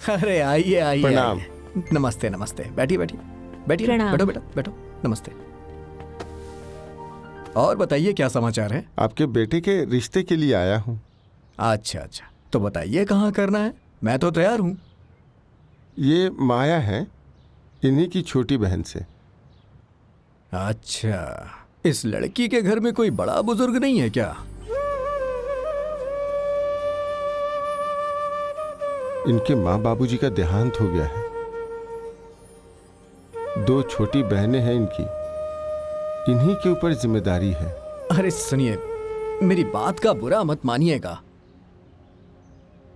अरे आइए आइए। प्रणाम। आइए। नमस्ते नमस्ते, बैठिए बैठिए बैठिए, प्रणाम। बैठो बेटा बैठो। नमस्ते। और बताइए क्या समाचार है? आपके बेटे के रिश्ते के लिए आया हूँ। अच्छा अच्छा, तो बताइए कहाँ करना है, मैं तो तैयार हूँ। ये माया है, इन्हीं की छोटी बहन से। अच्छा, इस लड़की के घर में कोई बड़ा बुजुर्ग नहीं है क्या? इनके माँ बाबूजी का देहांत हो गया है। 2 छोटी बहनें हैं इनकी, इन्हीं के ऊपर जिम्मेदारी है। अरे सुनिए, मेरी बात का बुरा मत मानिएगा,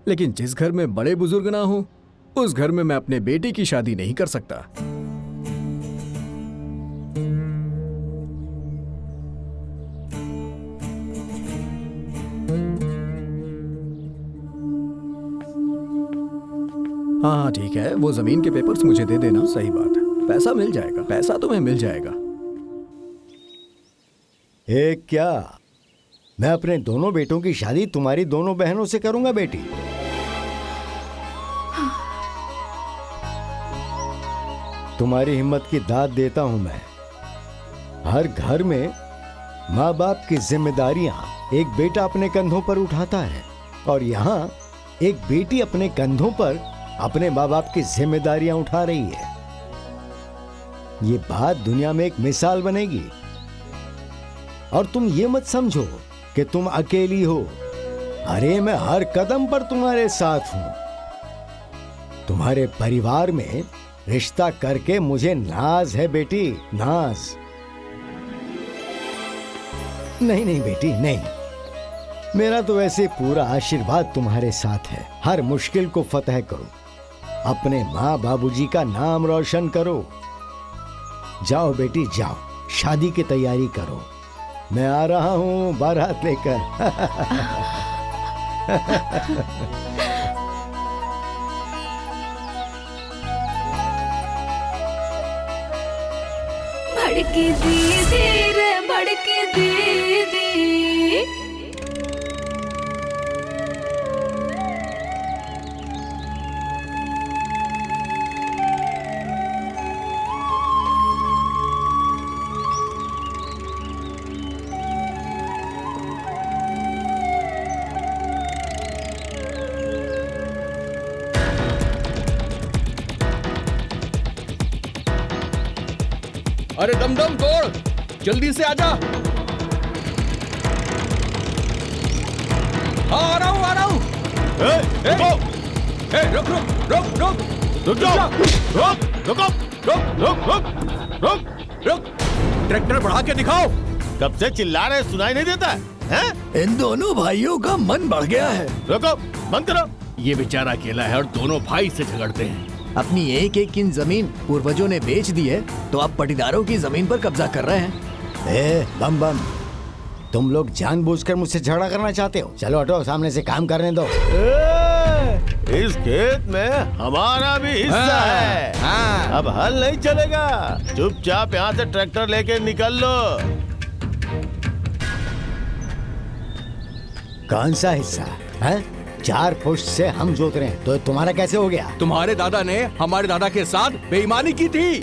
लेकिन जिस घर में बड़े बुजुर्ग ना हो उस घर में मैं अपने बेटे की शादी नहीं कर सकता। हाँ ठीक है, वो जमीन के पेपर्स मुझे दे देना। सही बात है, पैसा मिल जाएगा, पैसा तुम्हें मिल जाएगा। क्या मैं अपने दोनों बेटों की शादी तुम्हारी दोनों बहनों से करूंगा बेटी? तुम्हारी हिम्मत की दाद देता हूं मैं। हर घर में माँ बाप की जिम्मेदारियां एक बेटा अपने कंधों पर उठाता है, और यहाँ एक बेटी अपने कंधों पर अपने माँ बाप की जिम्मेदारियां उठा रही है। ये बात दुनिया में एक मिसाल बनेगी। और तुम ये मत समझो कि तुम अकेली हो। अरे मैं हर कदम पर तुम्हारे साथ हूं। तुम्हारे परिवार में रिश्ता करके मुझे नाज है बेटी, नाज। नहीं नहीं बेटी नहीं, मेरा तो वैसे पूरा आशीर्वाद तुम्हारे साथ है। हर मुश्किल को फतह करो, अपने माँ बाबूजी का नाम रोशन करो। जाओ बेटी जाओ, शादी की तैयारी करो। मैं आ रहा हूँ बारात लेकर। बड़की दीदी रे बड़की दीदी, अरे दमदम तोड़, जल्दी से आजा। हाँ आ रहा हूँ आ रहा हूँ। रुक रुक रुक रुक रुक जाओ, रुक रुको, रुक रुक रुक रुक रुक। ट्रैक्टर बढ़ा के दिखाओ। कब से चिल्ला रहे, सुनाई नहीं देता है? इन दोनों भाइयों का मन बढ़ गया है। रुको, बंद करो। ये बेचारा अकेला है और दोनों भाई से झगड़ते हैं। अपनी एक एक इंच जमीन पूर्वजों ने बेच दी है, तो अब पटीदारों की जमीन पर कब्जा कर रहे हैं। बम बम, तुम लोग जानबूझकर मुझसे झगड़ा करना चाहते हो? चलो हटो, सामने से काम करने दो। इस खेत में हमारा भी हिस्सा है। अब हल नहीं चलेगा, चुपचाप यहाँ से ट्रैक्टर लेके निकल लो। कौन सा हिस्सा है? 4 पुश्त से हम जोत रहे हैं, तो तुम्हारा कैसे हो गया? तुम्हारे दादा ने हमारे दादा के साथ बेईमानी की थी।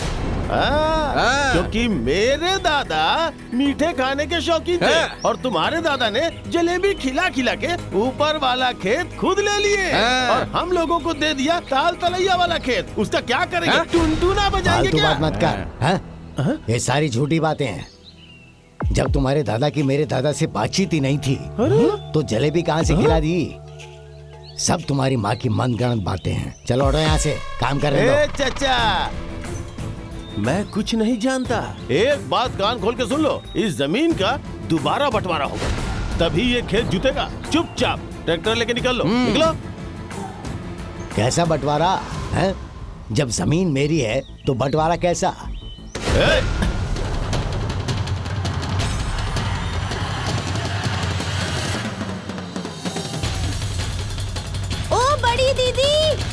क्योंकि मेरे दादा मीठे खाने के शौकीन थे और तुम्हारे दादा ने जलेबी खिला खिला के ऊपर वाला खेत खुद ले लिए और हम लोगों को दे दिया ताल तलैया वाला खेत। उसका क्या करेंगे? टुनटुना बजाएंगे क्या? बात मत कर। ये सारी झूठी बातें हैं। जब तुम्हारे दादा की मेरे दादा से बातचीत ही नहीं थी, तो जलेबी कहाँ से खिला दी? सब तुम्हारी माँ की मनगढ़ंत बातें हैं। चलो हटो यहाँ से, काम करने दो। चाचा, मैं कुछ नहीं जानता। एक बात कान खोल के सुन लो, इस जमीन का दोबारा बंटवारा होगा, तभी ये खेत जुतेगा। चुपचाप ट्रैक्टर लेके निकल लो। निकलो। कैसा बंटवारा है? जब जमीन मेरी है तो बंटवारा कैसा?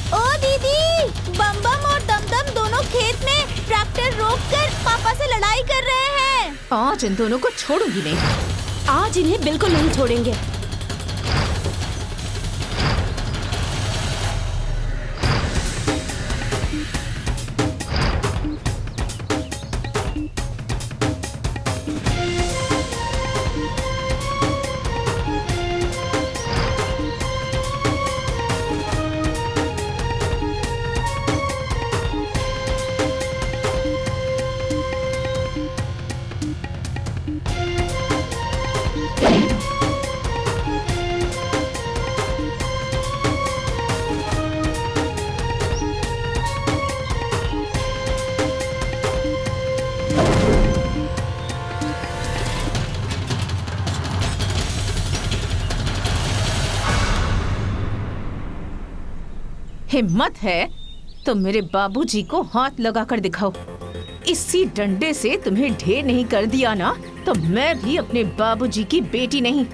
ओ दीदी, बम बम और दमदम दोनों खेत में ट्रैक्टर रोककर पापा से लड़ाई कर रहे हैं। आज इन दोनों को छोड़ूंगी नहीं। आज इन्हें बिल्कुल नहीं छोड़ेंगे। हिम्मत है तो मेरे बाबूजी को हाथ लगाकर दिखाओ। इसी डंडे से तुम्हें ढेर नहीं कर दिया ना तो मैं भी अपने बाबूजी की बेटी नहीं।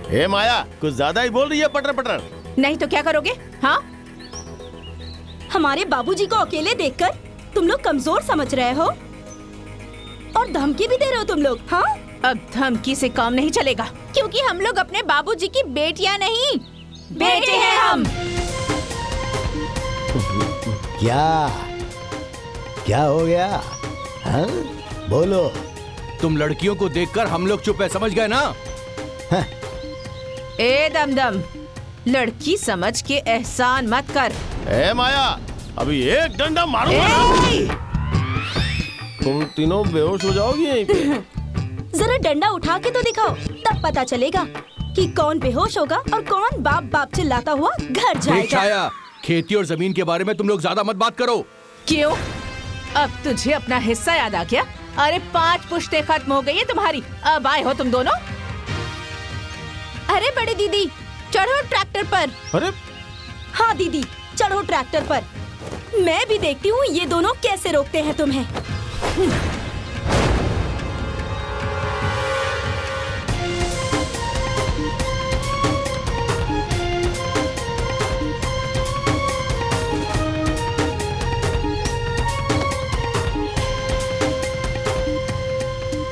हे माया, कुछ ज्यादा ही बोल रही है पटर पटर। नहीं तो क्या करोगे? हाँ, हमारे बाबूजी को अकेले देखकर तुम लोग कमजोर समझ रहे हो और धमकी भी दे रहे हो तुम लोग। हाँ, अब धमकी से काम नहीं चलेगा, क्योंकि हम लोग अपने बाबूजी की बेटियां नहीं बेटे हैं हम। क्या हो गया? हाँ? बोलो। तुम लड़कियों को देखकर हम लोग चुप है, समझ गए ना? ए दमदम, लड़की समझ के एहसान मत कर। हे माया, अभी एक डंडा मारूंगा। तुम तीनों बेहोश हो जाओगी यहीं पे। जरा डंडा उठा के तो दिखाओ, तब पता चलेगा कि कौन बेहोश होगा और कौन बाप बाप चिल्लाता हुआ घर देख जाएगा। छाया, खेती और जमीन के बारे में तुम लोग ज्यादा मत बात करो। क्यों? अब तुझे अपना हिस्सा याद आ गया? अरे 5 पुश्ते खत्म हो गई है तुम्हारी, अब आए हो तुम दोनों। अरे बड़ी दीदी, चढ़ो ट्रैक्टर पर। अरे हाँ दीदी, चढ़ो ट्रैक्टर पर। मैं भी देखती हूँ ये दोनों कैसे रोकते हैं तुम्हें।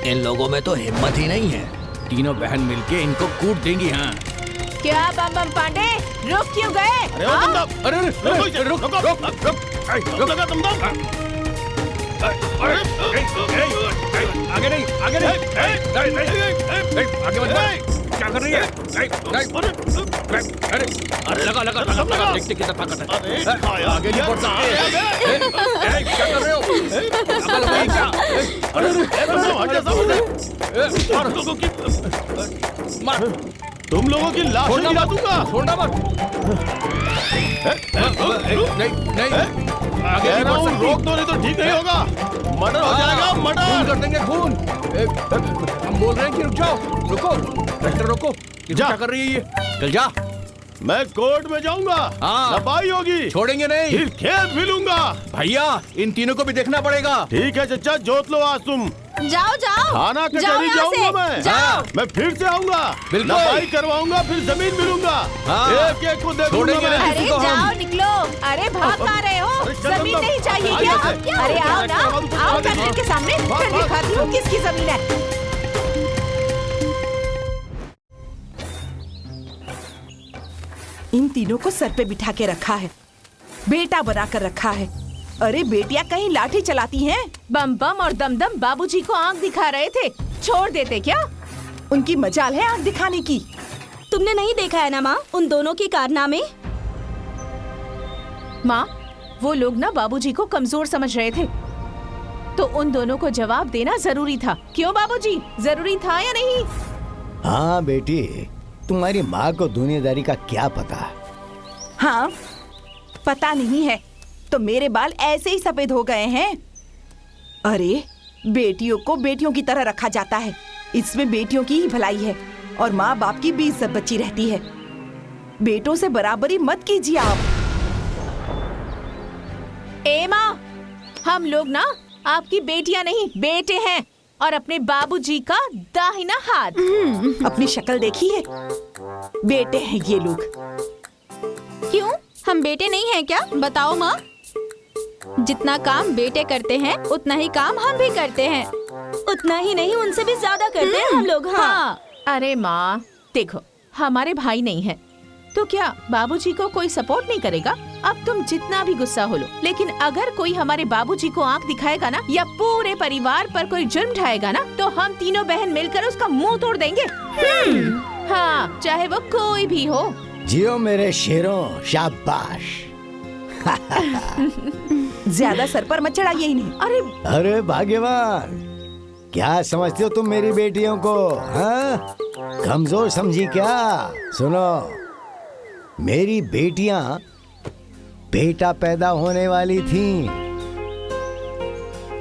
इन लोगों में तो हिम्मत ही नहीं है। तीनों बहन मिलके इनको कूट देंगी। हाँ, क्या बम बम पांडे, रुक क्यों गए? अरे ओ दमदम, अरे रुक रुक रुक रुक लगा दमदम। आगे नहीं, आगे नहीं, आगे मत बढ़। क्या कर रही है? अरे लगा लगा लगा लगा, देखते कितना ताकत है। आगे नहीं बढ़ सकते। क्या कर रहे हो? अकल नहीं क्या? अरे हट जा सामने। मार, तुम लोगों की लाश छोड़ना गिरा मत, दूंगा। छोड़ना मत। नहीं नहीं, आगे नहीं बढ़ सकती। रोक दो, नहीं तो ठीक नहीं होगा। मर्डर हो जाएगा, खून मर्डर। कर देंगे, खून। हम बोल रहे हैं कि रुक जाओ, रुको, ट्रैक्टर रोको। ये जा। क्या कर रही है ये? चल जा। मैं कोर्ट में जाऊंगा। हाँ। लपाई होगी, छोड़ेंगे नहीं। फिर खेत भी लूंगा। भैया, इन तीनों को भी देखना पड़ेगा। ठीक है चचा, जोत लो आज तुम। जाओ जाओ, थाना जाओ कचहरी यहाँ से, जाऊंगा मैं। जाओ। मैं फिर से आऊंगा, बिल्कुल। लपाई करवाऊंगा, फिर जमीन मिलूंगा। हाँ। एक एक को देखूंगा छोड़ेंगे मैं। नहीं। अरे किसी को हम- जाओ, निकलो। अरे भाग कहाँ रहे हो? अरे चल जमीन दमदम। नहीं चाहिए आगे क्या? से। अरे आओ ना, आओ भाग, कैमरे के सामने, भाग, फिर भाग। दिखाती हूँ किसकी जमीन है। इन तीनों को सर पे बिठा के रखा है, बेटा बना कर रखा है। अरे बेटियां कहीं लाठी चलाती हैं? बम बम और दमदम बाबूजी को आंख दिखा रहे थे, छोड़ देते क्या? उनकी मजाल है आंख दिखाने की। तुमने नहीं देखा है ना माँ उन दोनों के कारनामे? माँ, वो लोग ना बाबूजी को कमजोर समझ रहे थे, तो उन दोनों को जवाब देना जरूरी था। क्यों बाबूजी, जरूरी था या नहीं? हाँ बेटी, तुम्हारी माँ को दुनियादारी का क्या पता। हाँ, पता नहीं है तो मेरे बाल ऐसे ही सफेद हो गए हैं। अरे बेटियों को बेटियों की तरह रखा जाता है, इसमें बेटियों की ही भलाई है और माँ बाप की भी इज्जत बची रहती है। बेटों से बराबरी मत कीजिए आप। ए माँ, हम लोग ना आपकी बेटियां नहीं बेटे हैं और अपने बाबूजी का दाहिना हाथ। अपनी शक्ल देखी है? बेटे हैं ये लोग। क्यों, हम बेटे नहीं हैं क्या? बताओ माँ। जितना काम बेटे करते हैं उतना ही काम हम भी करते हैं। उतना ही नहीं, उनसे भी ज्यादा करते हैं हम लोग। हाँ। अरे माँ देखो, हमारे भाई नहीं है तो क्या बाबूजी को कोई सपोर्ट नहीं करेगा? अब तुम जितना भी गुस्सा हो लो, लेकिन अगर कोई हमारे बाबूजी को आंख दिखाएगा ना या पूरे परिवार पर कोई जुर्म ढाएगा ना, तो हम तीनों बहन मिलकर उसका मुंह तोड़ देंगे। हाँ, चाहे वो कोई भी हो। जियो मेरे शेरों, शाबाश। ज्यादा सर पर मत चढ़ाइए इन्हें। अरे अरे भाग्यवान, क्या समझते हो तुम मेरी बेटियों को? हाँ? कमजोर समझी क्या? सुनो, मेरी बेटियां बेटा पैदा होने वाली थीं,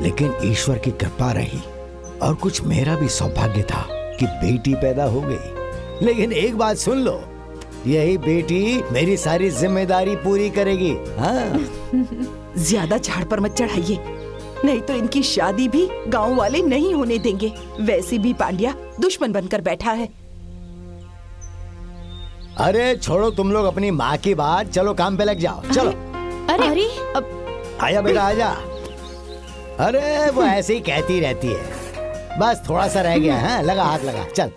लेकिन ईश्वर की कृपा रही और कुछ मेरा भी सौभाग्य था कि बेटी पैदा हो गई। लेकिन एक बात सुन लो, यही बेटी मेरी सारी जिम्मेदारी पूरी करेगी। हाँ ज्यादा झाड़ पर मत चढ़ाइए, नहीं तो इनकी शादी भी गांव वाले नहीं होने देंगे। वैसे भी पांड्या दुश्मन बनकर बैठा है। अरे छोड़ो तुम लोग अपनी माँ की बात, चलो काम पे लग जाओ। चलो अरे आजा बेटा आजा। अरे वो ऐसे ही कहती रहती है, बस थोड़ा सा रह गया है। लगा हाथ लगा, चल।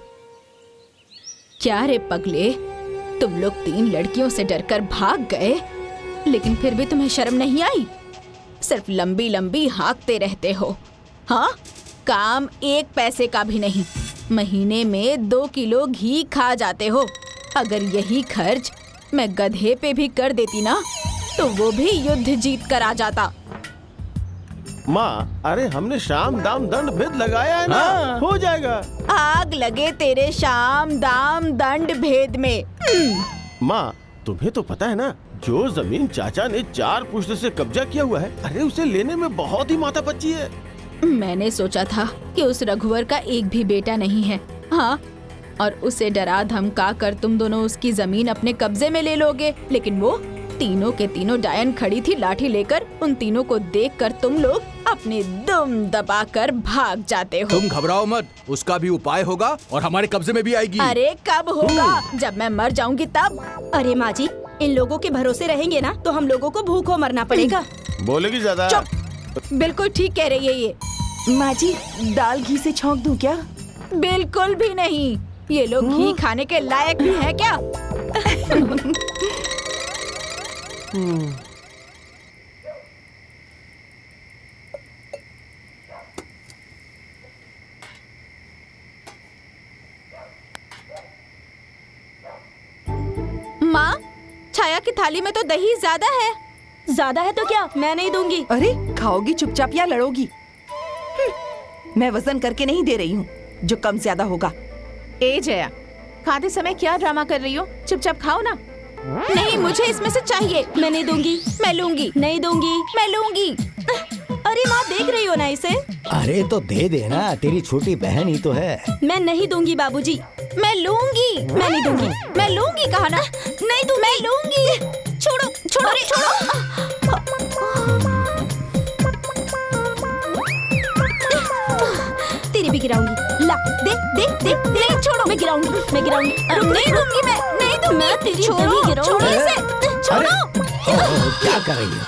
क्या रे पगले, तुम लोग 3 लड़कियों से डरकर भाग गए, लेकिन फिर भी तुम्हें शर्म नहीं आई? सिर्फ लंबी लंबी हाँकते रहते हो। हाँ, काम 1 पैसे का भी नहीं। महीने में 2 किलो घी खा जाते हो। अगर यही खर्च मैं गधे पे भी कर देती ना, तो वो भी युद्ध जीत कर आ जाता। माँ, अरे हमने शाम दाम दंड भेद लगाया है ना, हो जाएगा। आग लगे तेरे शाम दाम दंड भेद में। माँ, तुम्हें तो पता है ना, जो जमीन चाचा ने 4 पुश्त से कब्जा किया हुआ है, अरे उसे लेने में बहुत ही माथापच्ची है। मैंने सोचा था कि उस रघुवर का एक भी बेटा नहीं है। हाँ, और उसे डरा धमका कर तुम दोनों उसकी जमीन अपने कब्जे में ले लोगे, लेकिन वो तीनों के तीनों डायन खड़ी थी लाठी लेकर। उन तीनों को देखकर तुम लोग अपने दम दबाकर भाग जाते हो। तुम घबराओ मत, उसका भी उपाय होगा और हमारे कब्जे में भी आएगी। अरे कब होगा? जब मैं मर जाऊंगी तब। अरे माँ जी, इन लोगों के भरोसे रहेंगे ना तो हम लोगों को भूखों मरना पड़ेगा। बोलेगी ज्यादा। चुप, बिल्कुल ठीक कह रही है ये। माँ जी, दाल घी से छौंक दूं क्या? बिल्कुल भी नहीं। ये लोग घी खाने के लायक भी हैं क्या? माँ, छाया की थाली में तो दही ज्यादा है। ज्यादा है तो क्या, मैं नहीं दूंगी। अरे खाओगी चुपचाप या लड़ोगी? मैं वजन करके नहीं दे रही हूँ, जो कम ज्यादा होगा। ए जया, खाते समय क्या ड्रामा कर रही हो? चुपचाप खाओ ना। नहीं, मुझे इसमें से चाहिए। मैं नहीं दूंगी। मैं लूंगी। नहीं दूंगी। मैं लूंगी। अरे माँ, देख रही हो ना इसे? अरे तो दे देना, तेरी छोटी बहन ही तो है। मैं नहीं दूंगी बाबूजी। मैं लूंगी। मैं नहीं दूंगी। मैं लूंगी कहा ना। नहीं दूंगी। मैं लूंगी। छोड़ो छोड़ो छोड़ो। तेरी भी गिराऊंगी। ला, दे दे दे। नहीं छोड़ो, मैं गिराऊंगी। मैं गिराऊंगी। नहीं दूंगी। मैं नहीं दूंगी। मैं तेरी छोड़ो, दही गिराऊंगी। छोड़ो इसे। छोड़ो। क्या कर रही हो?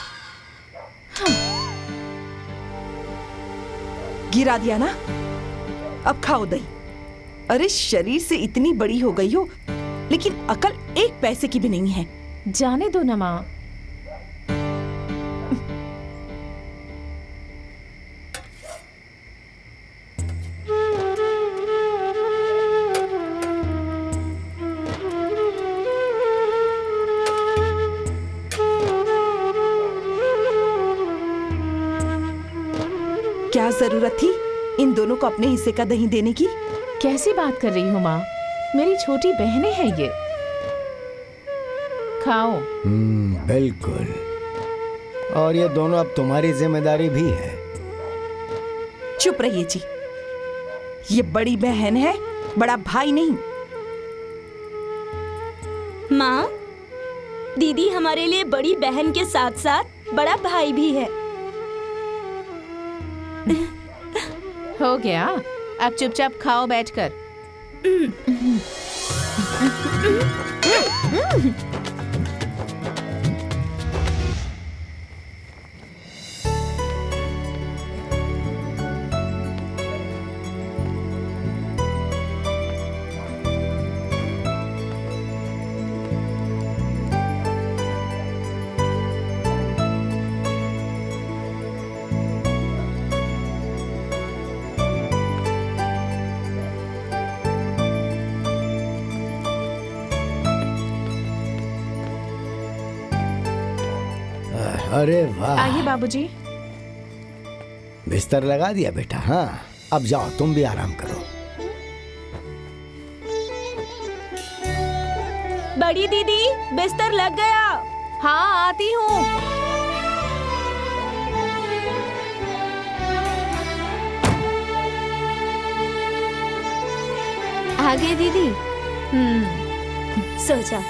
गिरा दिया ना, अब खाओ दही। अरे शरीर से इतनी बड़ी हो गई हो, लेकिन अकल 1 पैसे की भी नहीं है। जाने दो ना माँ। क्या जरूरत थी इन दोनों को अपने हिस्से का दही देने की? कैसी बात कर रही हो माँ? मेरी छोटी बहनें हैं ये। खाओ। बिल्कुल। और ये दोनों अब तुम्हारी जिम्मेदारी भी है। चुप रहिए जी, ये बड़ी बहन है, बड़ा भाई नहीं। माँ, दीदी हमारे लिए बड़ी बहन के साथ साथ बड़ा भाई भी है। हो गया, अब चुपचाप खाओ बैठकर। अरे वाह। आइए बाबूजी। बिस्तर लगा दिया बेटा? हाँ, अब जाओ तुम भी आराम करो। बड़ी दीदी, बिस्तर लग गया। हाँ, आती हूँ। आ गई दीदी। हम्म। सो जा।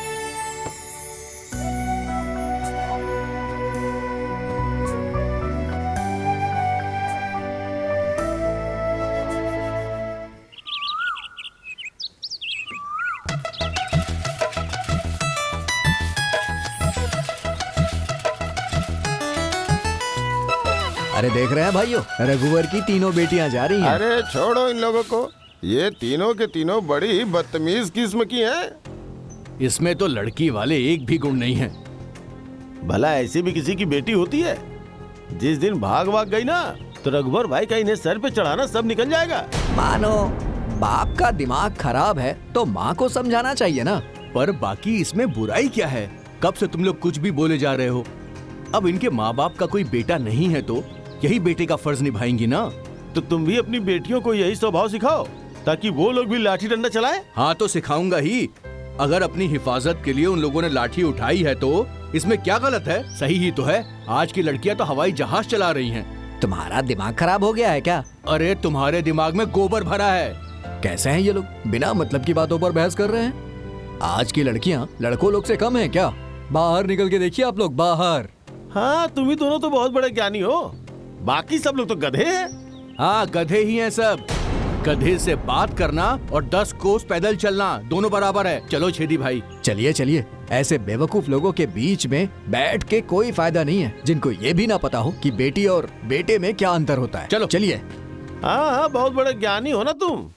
अरे देख रहे हैं भाइयों, रघुवर की तीनों बेटियां जा रही हैं। अरे छोड़ो इन लोगों को, ये तीनों के तीनों बड़ी बदतमीज किस्म की हैं। इसमें तो लड़की वाले एक भी गुण नहीं है। भला ऐसी भी किसी की बेटी होती है? जिस दिन भाग गई ना, तो रघुवर भाई का इन्हें सर पे चढ़ाना सब निकल जाएगा। मानो बाप का दिमाग खराब है तो माँ को समझाना चाहिए ना। पर बाकी इसमें बुराई क्या है? कब से तुम लोग कुछ भी बोले जा रहे हो? अब इनके माँ बाप का कोई बेटा नहीं है तो यही बेटे का फर्ज निभाएंगी ना। तो तुम भी अपनी बेटियों को यही स्वभाव सिखाओ ताकि वो लोग भी लाठी डंडा चलाए। हाँ तो सिखाऊंगा ही। अगर अपनी हिफाजत के लिए उन लोगों ने लाठी उठाई है तो इसमें क्या गलत है? सही ही तो है। आज की लड़कियां तो हवाई जहाज चला रही हैं। तुम्हारा दिमाग खराब हो गया है क्या? अरे तुम्हारे दिमाग में गोबर भरा है। कैसे हैं ये लोग, बिना मतलब की बातों पर बहस कर रहे हैं? आज की लड़कियां लड़कों लोग से कम हैं क्या? बाहर निकल के देखिए आप लोग, बाहर। हाँ, तुम ही दोनों तो बहुत बड़े ज्ञानी हो, बाकी सब लोग तो गधे हैं। हाँ गधे ही हैं सब। गधे से बात करना और 10 कोस पैदल चलना दोनों बराबर है। चलो छेदी भाई। चलिए चलिए, ऐसे बेवकूफ लोगों के बीच में बैठ के कोई फायदा नहीं है, जिनको ये भी ना पता हो कि बेटी और बेटे में क्या अंतर होता है। चलो चलिए। हाँ, बहुत बड़े ज्ञानी हो ना तुम।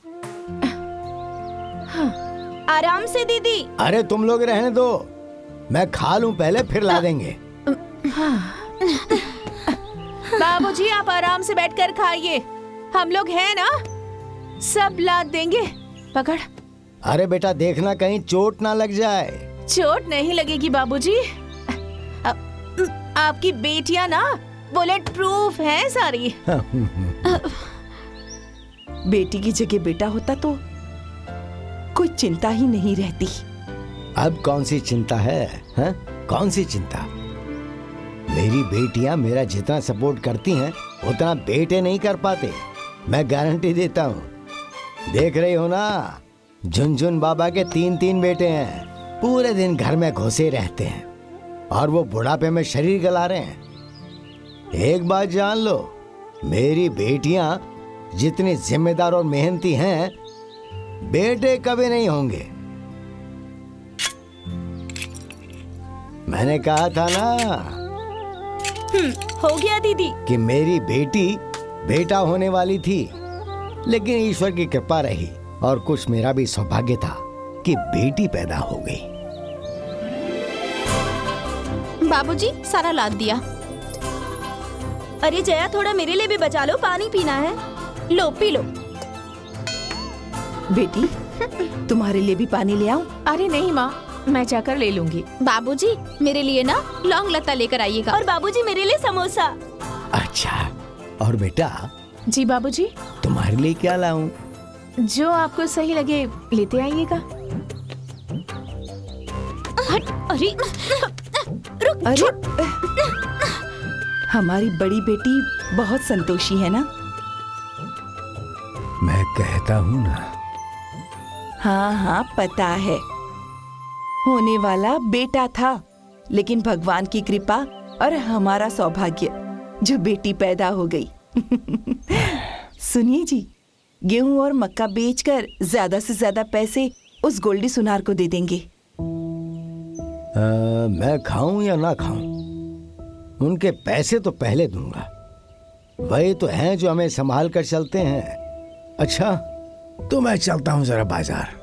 आराम से दीदी। अरे तुम लोग रहने दो, मैं खा लूं पहले फिर ला देंगे। बाबूजी आप आराम से बैठकर खाइए, हम लोग हैं ना, सब लाद देंगे। पकड़। अरे बेटा देखना कहीं चोट ना लग जाए। चोट नहीं लगेगी बाबूजी। आपकी बेटियां ना बुलेट प्रूफ है सारी। बेटी की जगह बेटा होता तो कोई चिंता ही नहीं रहती। अब कौन सी चिंता है, हा? कौन सी चिंता? मेरी बेटियां मेरा जितना सपोर्ट करती हैं उतना बेटे नहीं कर पाते, मैं गारंटी देता हूँ। देख रही हो ना, झुनझुन बाबा के 3 बेटे हैं, पूरे दिन घर में घुसे रहते हैं और वो बुढ़ापे में शरीर गला रहे हैं। एक बात जान लो, मेरी बेटियां जितनी जिम्मेदार और मेहनती हैं, बेटे कभी नहीं होंगे। मैंने कहा था ना हो गया दीदी कि मेरी बेटी बेटा होने वाली थी, लेकिन ईश्वर की कृपा रही और कुछ मेरा भी सौभाग्य था कि बेटी पैदा हो गई। बाबूजी सारा लाद दिया। अरे जया थोड़ा मेरे लिए भी बचा लो, पानी पीना है। लो पी लो। बेटी तुम्हारे लिए भी पानी ले आऊं? अरे नहीं माँ, मैं जाकर ले लूंगी। बाबूजी मेरे लिए ना लौंग लता लेकर आइएगा। और बाबूजी मेरे लिए समोसा। अच्छा, और बेटा जी बाबूजी। तुम्हारे लिए क्या लाऊं? जो आपको सही लगे लेते आइएगा। अरे अरे हमारी बड़ी बेटी बहुत संतोषी है ना? मैं कहता हूँ ना। हाँ हाँ पता है, होने वाला बेटा था, लेकिन भगवान की कृपा और हमारा सौभाग्य जो बेटी पैदा हो गई। सुनिए जी, गेहूं और मक्का बेचकर ज्यादा से ज्यादा पैसे उस गोल्डी सुनार को दे देंगे। मैं खाऊं या ना खाऊं, उनके पैसे तो पहले दूंगा। वही तो हैं जो हमें संभाल कर चलते हैं। अच्छा तो मैं चलता हूं जरा बाजार।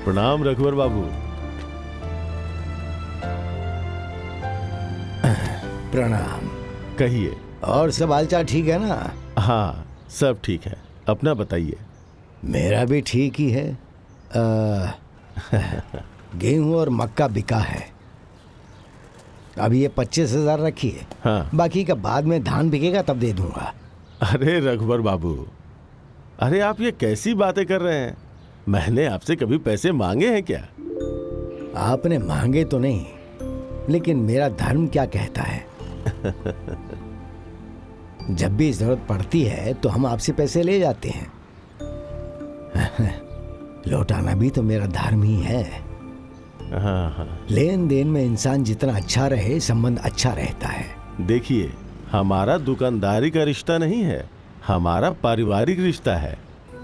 प्रणाम रघुवर बाबू। प्रणाम। कहिए। और सब हालचाल ठीक है ना? हाँ सब ठीक है, अपना बताइए। मेरा भी ठीक ही है। गेहूं और मक्का बिका है। अब ये 25,000 रखिए। हाँ। बाकी का बाद में धान बिकेगा तब दे दूंगा। अरे रघुवर बाबू, अरे आप ये कैसी बातें कर रहे हैं? मैंने आपसे कभी पैसे मांगे हैं क्या? आपने मांगे तो नहीं, लेकिन मेरा धर्म क्या कहता है जब भी जरूरत पड़ती है तो हम आपसे पैसे ले जाते हैं। लौटाना भी तो मेरा धर्म ही है। हाँ हाँ। लेन देन में इंसान जितना अच्छा रहे, संबंध अच्छा रहता है। देखिए, हमारा दुकानदारी का रिश्ता नहीं है, हमारा पारिवारिक रिश्ता है,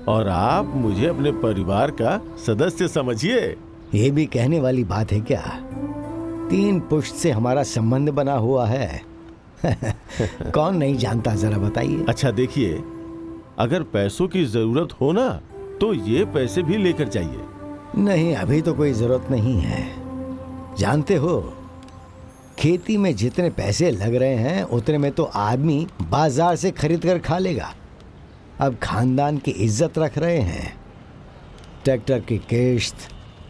और आप मुझे अपने परिवार का सदस्य समझिए। ये भी कहने वाली बात है क्या? 3 पुश्त से हमारा संबंध बना हुआ है। कौन नहीं जानता, जरा बताइए। अच्छा देखिए, अगर पैसों की जरूरत हो ना तो ये पैसे भी लेकर जाइए। नहीं, अभी तो कोई जरूरत नहीं है। जानते हो, खेती में जितने पैसे लग रहे हैं उतने में तो आदमी बाजार से खरीद कर खा लेगा। अब खानदान की इज्जत रख रहे हैं, ट्रैक्टर की किश्त,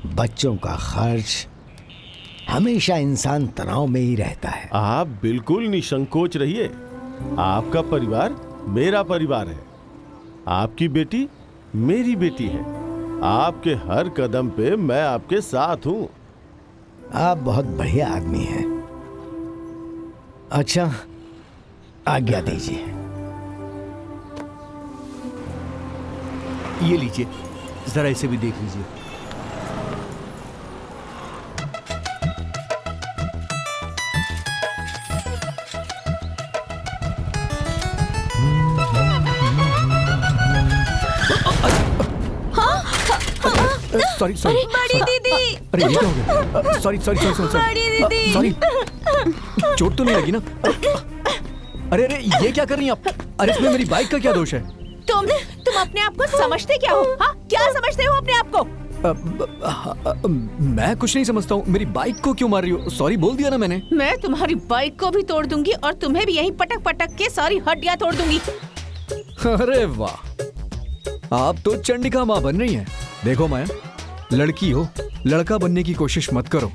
बच्चों का खर्च, हमेशा इंसान तनाव में ही रहता है। आप बिल्कुल निसंकोच रहिए। आपका परिवार मेरा परिवार है, आपकी बेटी मेरी बेटी है। आपके हर कदम पे मैं आपके साथ हूँ। आप बहुत बढ़िया आदमी हैं। अच्छा, आज्ञा दीजिए। ये लीजिए, जरा इसे भी देख लीजिए। सॉरी सॉरी बड़ी दीदी, अरे ये क्या हो गया? सॉरी सॉरी सॉरी सॉरी बड़ी दीदी। सॉरी, चोट तो नहीं लगी ना? अरे अरे ये क्या कर रही हैं आप? अरे इसमें मेरी बाइक का क्या दोष है? तुम अपने आप को समझते क्या हो? हाँ, क्या समझते हो अपने आप को? मैं कुछ नहीं समझता हूँ। मेरी बाइक को क्यों मार रही हो? सॉरी बोल दिया ना मैंने। मैं तुम्हारी बाइक को भी तोड़ दूंगी और तुम्हें भी यहीं पटक पटक के सारी हड्डियां तोड़ दूंगी। अरे वाह, आप तो चंडिका माँ बन रही हैं। देखो माया, लड़की हो, लड़का बनने की कोशिश मत करो।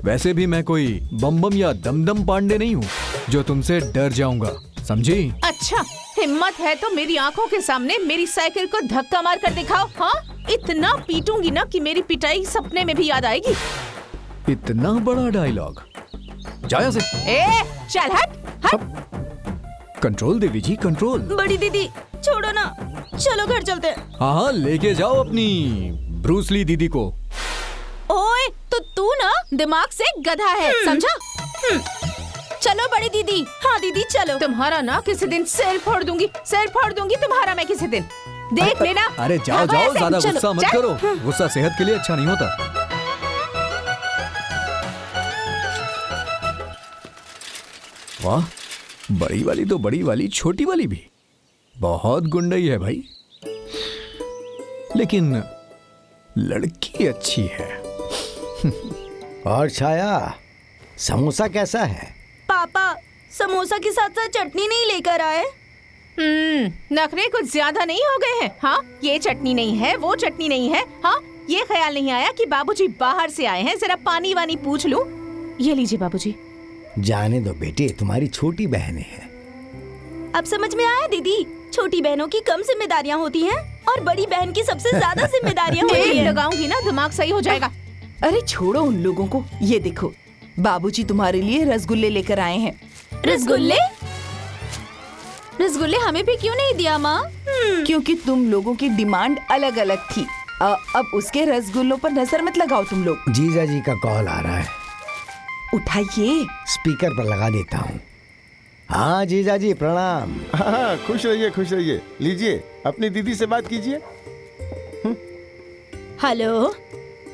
वैसे भी मैं कोई बम बम या दमदम पांडे नहीं हूँ जो तुमसे डर जाऊंगा, समझी? अच्छा, हिम्मत है तो मेरी आंखों के सामने मेरी साइकिल को धक्का मार कर दिखाओ। हाँ, इतना पीटूंगी ना कि मेरी पिटाई सपने में भी याद आएगी। इतना बड़ा डायलॉग, जाया से। ए, चल हट। कंट्रोल देवी जी, कंट्रोल। बड़ी दीदी छोड़ो ना, चलो घर चलते हैं। हाँ, लेके जाओ अपनी ब्रूसली दीदी को। ओए, तो तू ना दिमाग से गधा है, समझा? चलो बड़ी दीदी। हाँ दीदी चलो। तुम्हारा ना किसी दिन सिर फोड़ दूंगी तुम्हारा मैं किसी दिन, देख लेना। अरे जाओ हाँ, जाओ, ऐसे। ज्यादा चलो, गुस्सा मत चल। करो। गुस्सा सेहत के लिए अच्छा नहीं होता। वाह, बड़ी वाली तो बड़ी वाली, छोटी वाली भी बहुत गुंडई है भाई, लेकिन लड़की अच्छी है। और छाया, समोसा कैसा है? पापा समोसा के साथ साथ चटनी नहीं लेकर आए? नखरे कुछ ज्यादा नहीं हो गए हैं? हाँ, ये चटनी नहीं है, वो चटनी नहीं है। हाँ, ये ख्याल नहीं आया कि बाबूजी बाहर से आए हैं, जरा पानी वानी पूछ लूं। ये लीजिए बाबूजी। जाने दो बेटे, तुम्हारी छोटी बहन है। अब समझ में आया दीदी, छोटी बहनों की कम जिम्मेदारियाँ होती हैं और बड़ी बहन की सबसे ज्यादा जिम्मेदारियाँ होती तेल हैं। लगाऊंगी ना, दिमाग सही हो जाएगा। अरे छोड़ो उन लोगों को। ये देखो, बाबूजी तुम्हारे लिए रसगुल्ले लेकर आए हैं। रसगुल्ले? रसगुल्ले हमें भी क्यों नहीं दिया माँ? क्योंकि तुम लोगों की डिमांड अलग अलग थी। अब उसके रसगुल्लों पर नजर मत लगाओ तुम लोग। जीजा जी का कॉल आ रहा है, उठाइए। स्पीकर पर लगा देता हूँ। हाँ जीजा जी प्रणाम। हाँ, खुश रहिए खुश रहिए। लीजिए, अपनी दीदी से बात कीजिए। हेलो।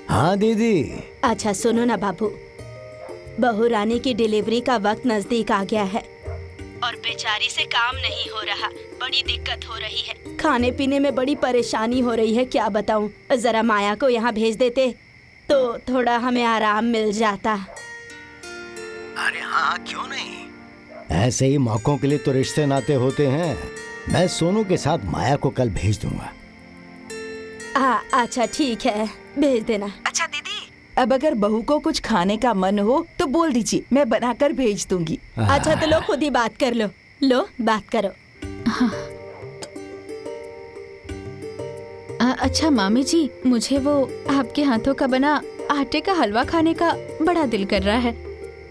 हाँ दीदी। अच्छा सुनो ना बाबू, बहू रानी की डिलीवरी का वक्त नजदीक आ गया है और बेचारी से काम नहीं हो रहा, बड़ी दिक्कत हो रही है। खाने पीने में बड़ी परेशानी हो रही है, क्या बताऊं। जरा माया को यहाँ भेज देते तो थोड़ा हमें आराम मिल जाता। अरे हाँ, क्यों नहीं। ऐसे ही मौकों के लिए तो रिश्ते नाते होते हैं। मैं सोनू के साथ माया को कल भेज दूंगा। अच्छा ठीक है, भेज देना। अच्छा दीदी, अब अगर बहू को कुछ खाने का मन हो तो बोल दीजिए, मैं बनाकर भेज दूंगी। अच्छा तो लो खुद ही बात कर लो। लो बात करो। अच्छा मामी जी, मुझे वो आपके हाथों का बना आटे का हलवा खाने का बड़ा दिल कर रहा है,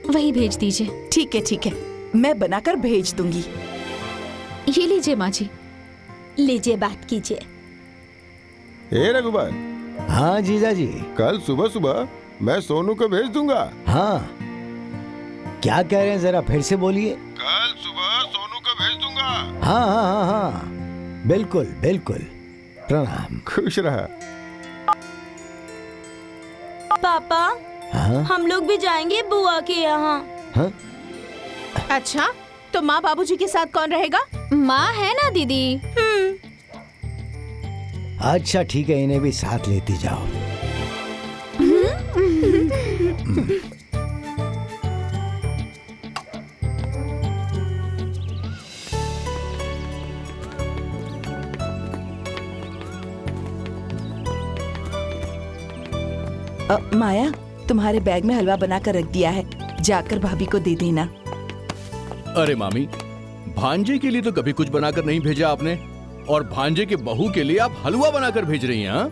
वही भेज दीजिए। ठीक है, मैं बनाकर भेज दूंगी। ये लीजिए माँ जी। लीजिए बात कीजिए। हे रघुबर, हाँ जीजा जी। कल सुबह सुबह मैं सोनू को भेज दूंगा। हाँ, क्या कह रहे हैं, जरा फिर से बोलिए। कल सुबह सोनू को भेज दूंगा। हाँ हाँ हाँ हाँ, बिल्कुल बिल्कुल। प्रणाम। खुश रहा। पापा, हाँ हम लोग भी जाएंगे बुआ के यहाँ। हाँ, अच्छा, तो माँ बाबूजी के साथ कौन रहेगा? माँ है ना दीदी। अच्छा ठीक है, इन्हें भी साथ लेती जाओ। माया, तुम्हारे बैग में हलवा बनाकर रख दिया है, जाकर भाभी को दे देना। अरे मामी, भांजे के लिए तो कभी कुछ बनाकर नहीं भेजा आपने, और भांजे के बहू के लिए आप हलवा बनाकर भेज रही हैं? हाँ?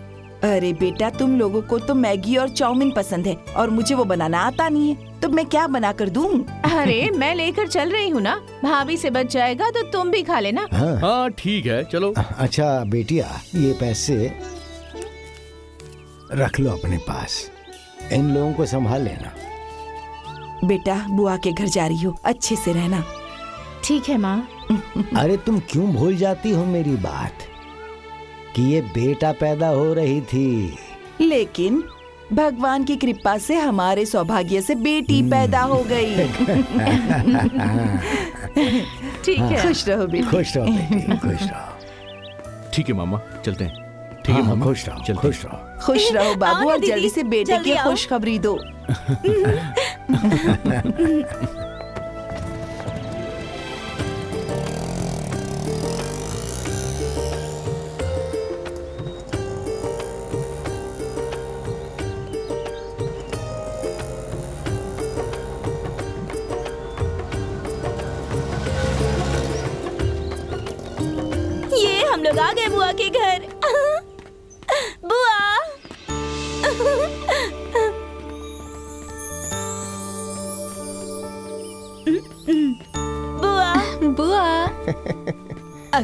अरे बेटा, तुम लोगों को तो मैगी और चाउमीन पसंद है और मुझे वो बनाना आता नहीं है, तो मैं क्या बना कर दूं? अरे मैं लेकर चल रही हूँ ना, भाभी से बच जाएगा तो तुम भी खा लेना। हाँ ठीक है, चलो। अच्छा बेटिया, ये पैसे रख लो अपने पास, इन लोगों को संभाल लेना। बेटा, बुआ के घर जा रही हो, अच्छे से रहना। ठीक है माँ। अरे तुम क्यों भूल जाती हो मेरी बात कि ये बेटा पैदा हो रही थी। लेकिन भगवान की कृपा से हमारे सौभाग्य से बेटी पैदा हो गई। ठीक है। खुश रहो बेटी। खुश रहो बेटी, खुश रहो। ठीक है मामा, चलते हैं। ठीक है हाँ, मामा, खुश रहो, चलते खुश रहो। खुश रहो बाबू, आओ और दीदी, जल्दी से बेटे जल्दी की आओ। खुशखबरी दो। ये हम लोग आ गए बुआ के घर। बुआ। बुआ। बुआ।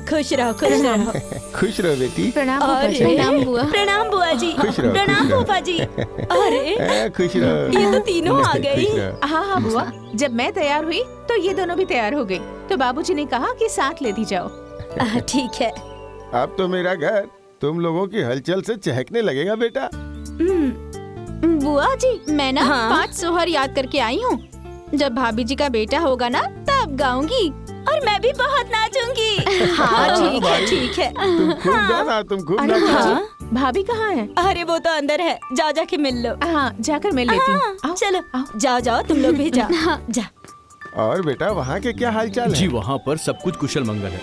खुश रहो, खुश रहो। खुश रहो बेटी। प्रणाम अरे, प्रणाम बुआ। प्रणाम बुआ जी। खुश रहो, प्रणाम खुश रहो। फूफा जी। अरे खुश रहो। ये तो तीनों आ गई। खुश रहो। हाँ बुआ, जब मैं तैयार हुई तो ये दोनों भी तैयार हो गई, तो बाबूजी ने कहा कि साथ लेती जाओ। ठीक है। अब तो मेरा घर तुम लोगों की हलचल से चहकने लगेगा बेटा। बुआ जी, मैं ना हाँ? 5 सोहर याद करके आई हूँ। जब भाभी जी का बेटा होगा ना तब गाऊंगी। और मैं भी बहुत नाचूंगी। हाँ ठीक है, ठीक है। तुम खूब गाना, तुम खूब अरे नाचना। हाँ? भाभी कहाँ है? अरे वो तो अंदर है, जाओ जाके मिल लो। हाँ, जाकर मिल लेती हूँ। हाँ, आओ, चलो आओ। जाओ जाओ, तुम लोग भी जाओ। हाँ। जा। और बेटा, वहाँ के क्या हालचाल है? जी, वहाँ पर सब कुछ कुशल मंगल है।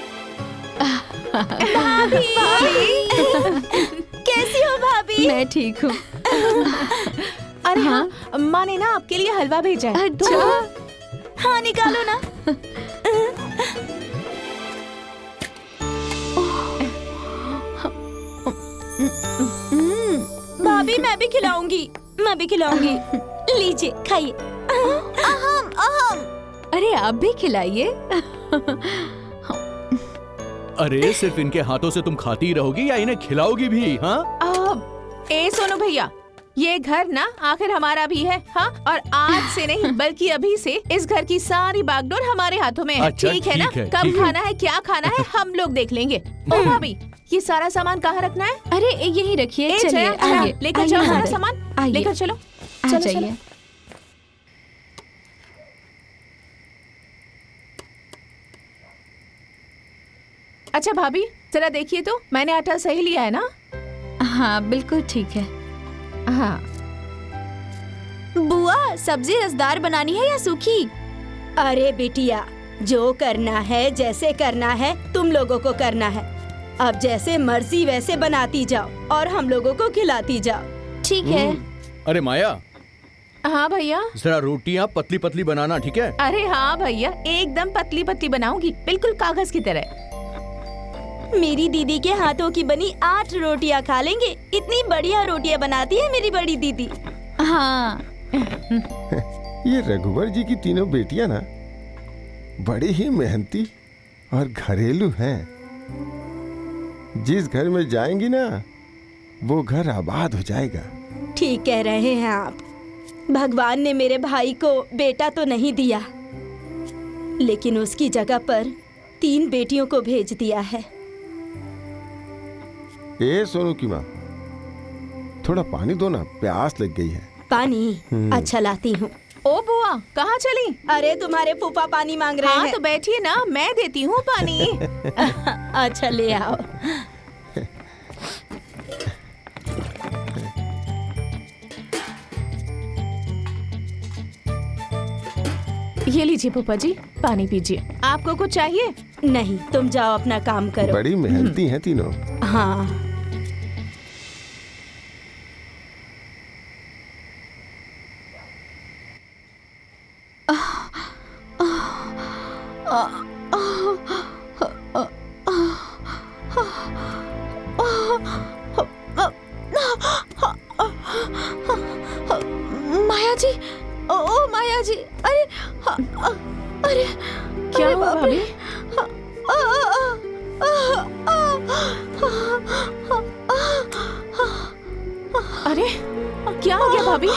भाभी। कैसी हो भाभी? मैं ठीक हूँ। अरे हाँ, माँ ने ना आपके लिए हलवा भेजा है। अच्छा। हाँ निकालो ना। भाभी मैं भी खिलाऊंगी, मैं भी खिलाऊंगी। लीजिए खाइए। अहम अहम। अरे आप भी खिलाइए। अरे सिर्फ इनके हाथों से तुम खाती ही रहोगी या इन्हें खिलाओगी भी? हाँ, ए सोनू भैया, ये घर ना आखिर हमारा भी है। हाँ, और आज से नहीं बल्कि अभी से इस घर की सारी बागडोर हमारे हाथों में है। अच्छा, ठीक है ना? ठीक है, कब ठीक है। खाना है, क्या खाना है, हम लोग देख लेंगे। ओ भाभी, ये सारा सामान कहाँ रखना है? अरे यही रखिए। ए, चलिए जया, जया, आइए, लेकर आइए जाओ सारा अंदर। सामान, आइए। लेकर चलो। आ चलो, जाइए। चलो। अच्छा भाभी, जरा देखिए तो मैंने आटा सही लिया है ना? हाँ बिल्कुल ठीक है। हाँ। बुआ, सब्जी रसदार बनानी है या सूखी? अरे बिटिया, जो करना है, जैसे करना है, तुम लोगों को करना है। अब जैसे मर्जी वैसे बनाती जाओ और हम लोगों को खिलाती जाओ। ठीक है। अरे माया, हाँ भैया। जरा रोटियां पतली पतली बनाना, ठीक है? अरे हाँ भैया, एकदम पतली पतली बनाऊंगी, बिल्कुल कागज की तरह। मेरी दीदी के हाथों की बनी 8 रोटियां खा लेंगे। इतनी बढ़िया रोटियां बनाती है मेरी बड़ी दीदी। हाँ। ये रघुवर जी की तीनों बेटियां ना बड़ी ही मेहनती और घरेलू हैं। जिस घर में जाएंगी ना वो घर आबाद हो जाएगा। ठीक कह रहे हैं आप। भगवान ने मेरे भाई को बेटा तो नहीं दिया, लेकिन उसकी जगह पर 3 बेटियों को भेज दिया है। ए सोनू की माँ, थोड़ा पानी दो ना, प्यास लग गई है। पानी? अच्छा लाती हूँ। ओ बुआ, कहाँ चली? अरे तुम्हारे फूफा पानी मांग रहे हाँ हैं। तो बैठिए ना, मैं देती हूँ पानी। अच्छा ले आओ। ये लीजिए फूफा जी, पानी पीजिए। आपको कुछ चाहिए? नहीं, तुम जाओ अपना काम करो। बड़ी मेहनती हैं तीनों। हाँ। माया जी, ओ माया जी, अरे अरे क्या हुआ भाभी? अरे क्या हो गया भाभी?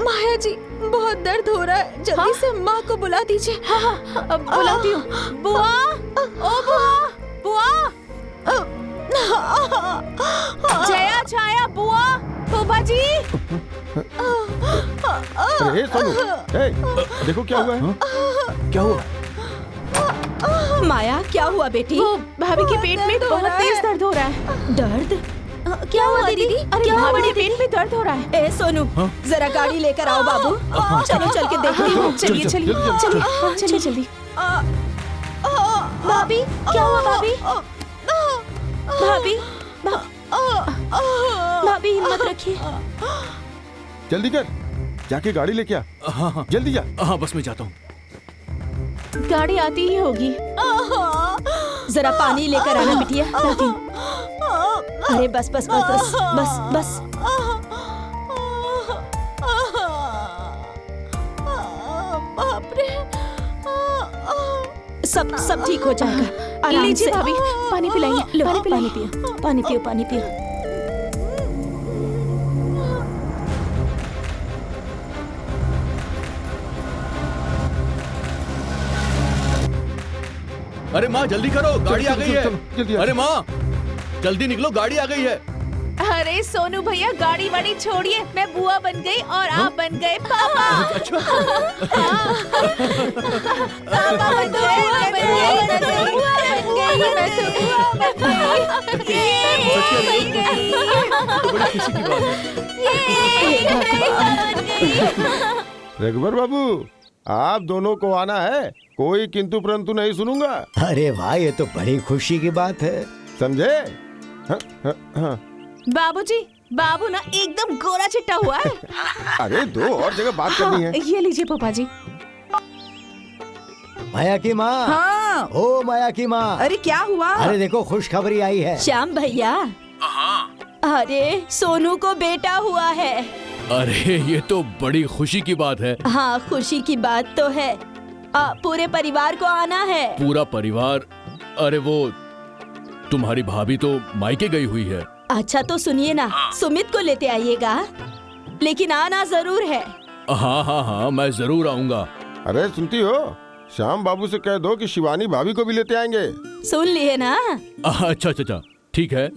माया जी, बहुत दर्द हो रहा है, जल्दी से माँ को बुला दीजिए। हाँ, अब बुलाती हूँ। बुआ, ओ बुआ, बुआ, जया, छाया, बुआ, फूफा जी। अरे सोनू, देखो क्या हुआ है। क्या हुआ? माया, क्या हुआ बेटी? वो भाभी के पेट में बहुत तेज दर्द हो रहा है। दर्द? क्या हुआ दीदी? अरे भाभी के पेट में दर्द हो रहा है। ए सोनू, जरा गाड़ी लेकर आओ बाबू। चलो चल के देखती हूँ। चलिए चलिए चलिए चलिए जल्दी। भाभी, क्या हुआ भाभी? भाभी, भाभी हिम्मत रखिए। जल्दी कर, जाके गाड़ी लेके आ। हाँ, जल्दी जा। हाँ, बस मैं जाता हूँ। गाड़ी आती ही होगी। जरा पानी लेकर आना बिटिया। लाती हूँ। अरे बस बस बस बस बस बस। बाप रे। सब ठीक हो जाएगा। आराम लीजिए से। भाभी, पानी पिलाइए। लो, पानी पानी पिलाइए। पियो, पानी पियो, पानी पियो। अरे माँ, जल्दी करो, गाड़ी आ गई चलो, जल्दी है। आ। अरे माँ, जल्दी निकलो, गाड़ी आ गई है। अरे सोनू भैया, गाड़ी वाड़ी छोड़िए, मैं बुआ बन गई और आप बन गए पापा। अच्छा, पापा बन गए, मैं बुआ बन गई, मैं तो बुआ बन गई। ये बन गई। तो बड़ी खुशी की बात है। रघुवर बाबू, आप दोनों को आना है, कोई किंतु परंतु नहीं सुनूंगा। अरे वाह, ये तो बड़ी खुशी की बात है। समझे? हाँ, हाँ, हाँ। बाबूजी, बाबू ना एकदम गोरा चिट्टा हुआ है। अरे दो और जगह बात करनी है। ये लीजिए पापा जी। माया की माँ। हाँ। ओ माया की माँ। अरे क्या हुआ? अरे देखो, खुशखबरी आई है। श्याम भैया। अरे सोनू को बेटा हुआ है। अरे ये तो बड़ी खुशी की बात है। हाँ, खुशी की बात तो है। पूरे परिवार को आना है। पूरा परिवार? अरे वो तुम्हारी भाभी तो मायके गई हुई है। अच्छा तो सुनिए ना, सुमित को लेते आइएगा, लेकिन आना जरूर है। हाँ हाँ हाँ, मैं जरूर आऊंगा। अरे सुनती हो, श्याम बाबू से कह दो कि शिवानी भाभी को भी लेते आएंगे। सुन लिए ना? अच्छा अच्छा अच्छा, ठीक है।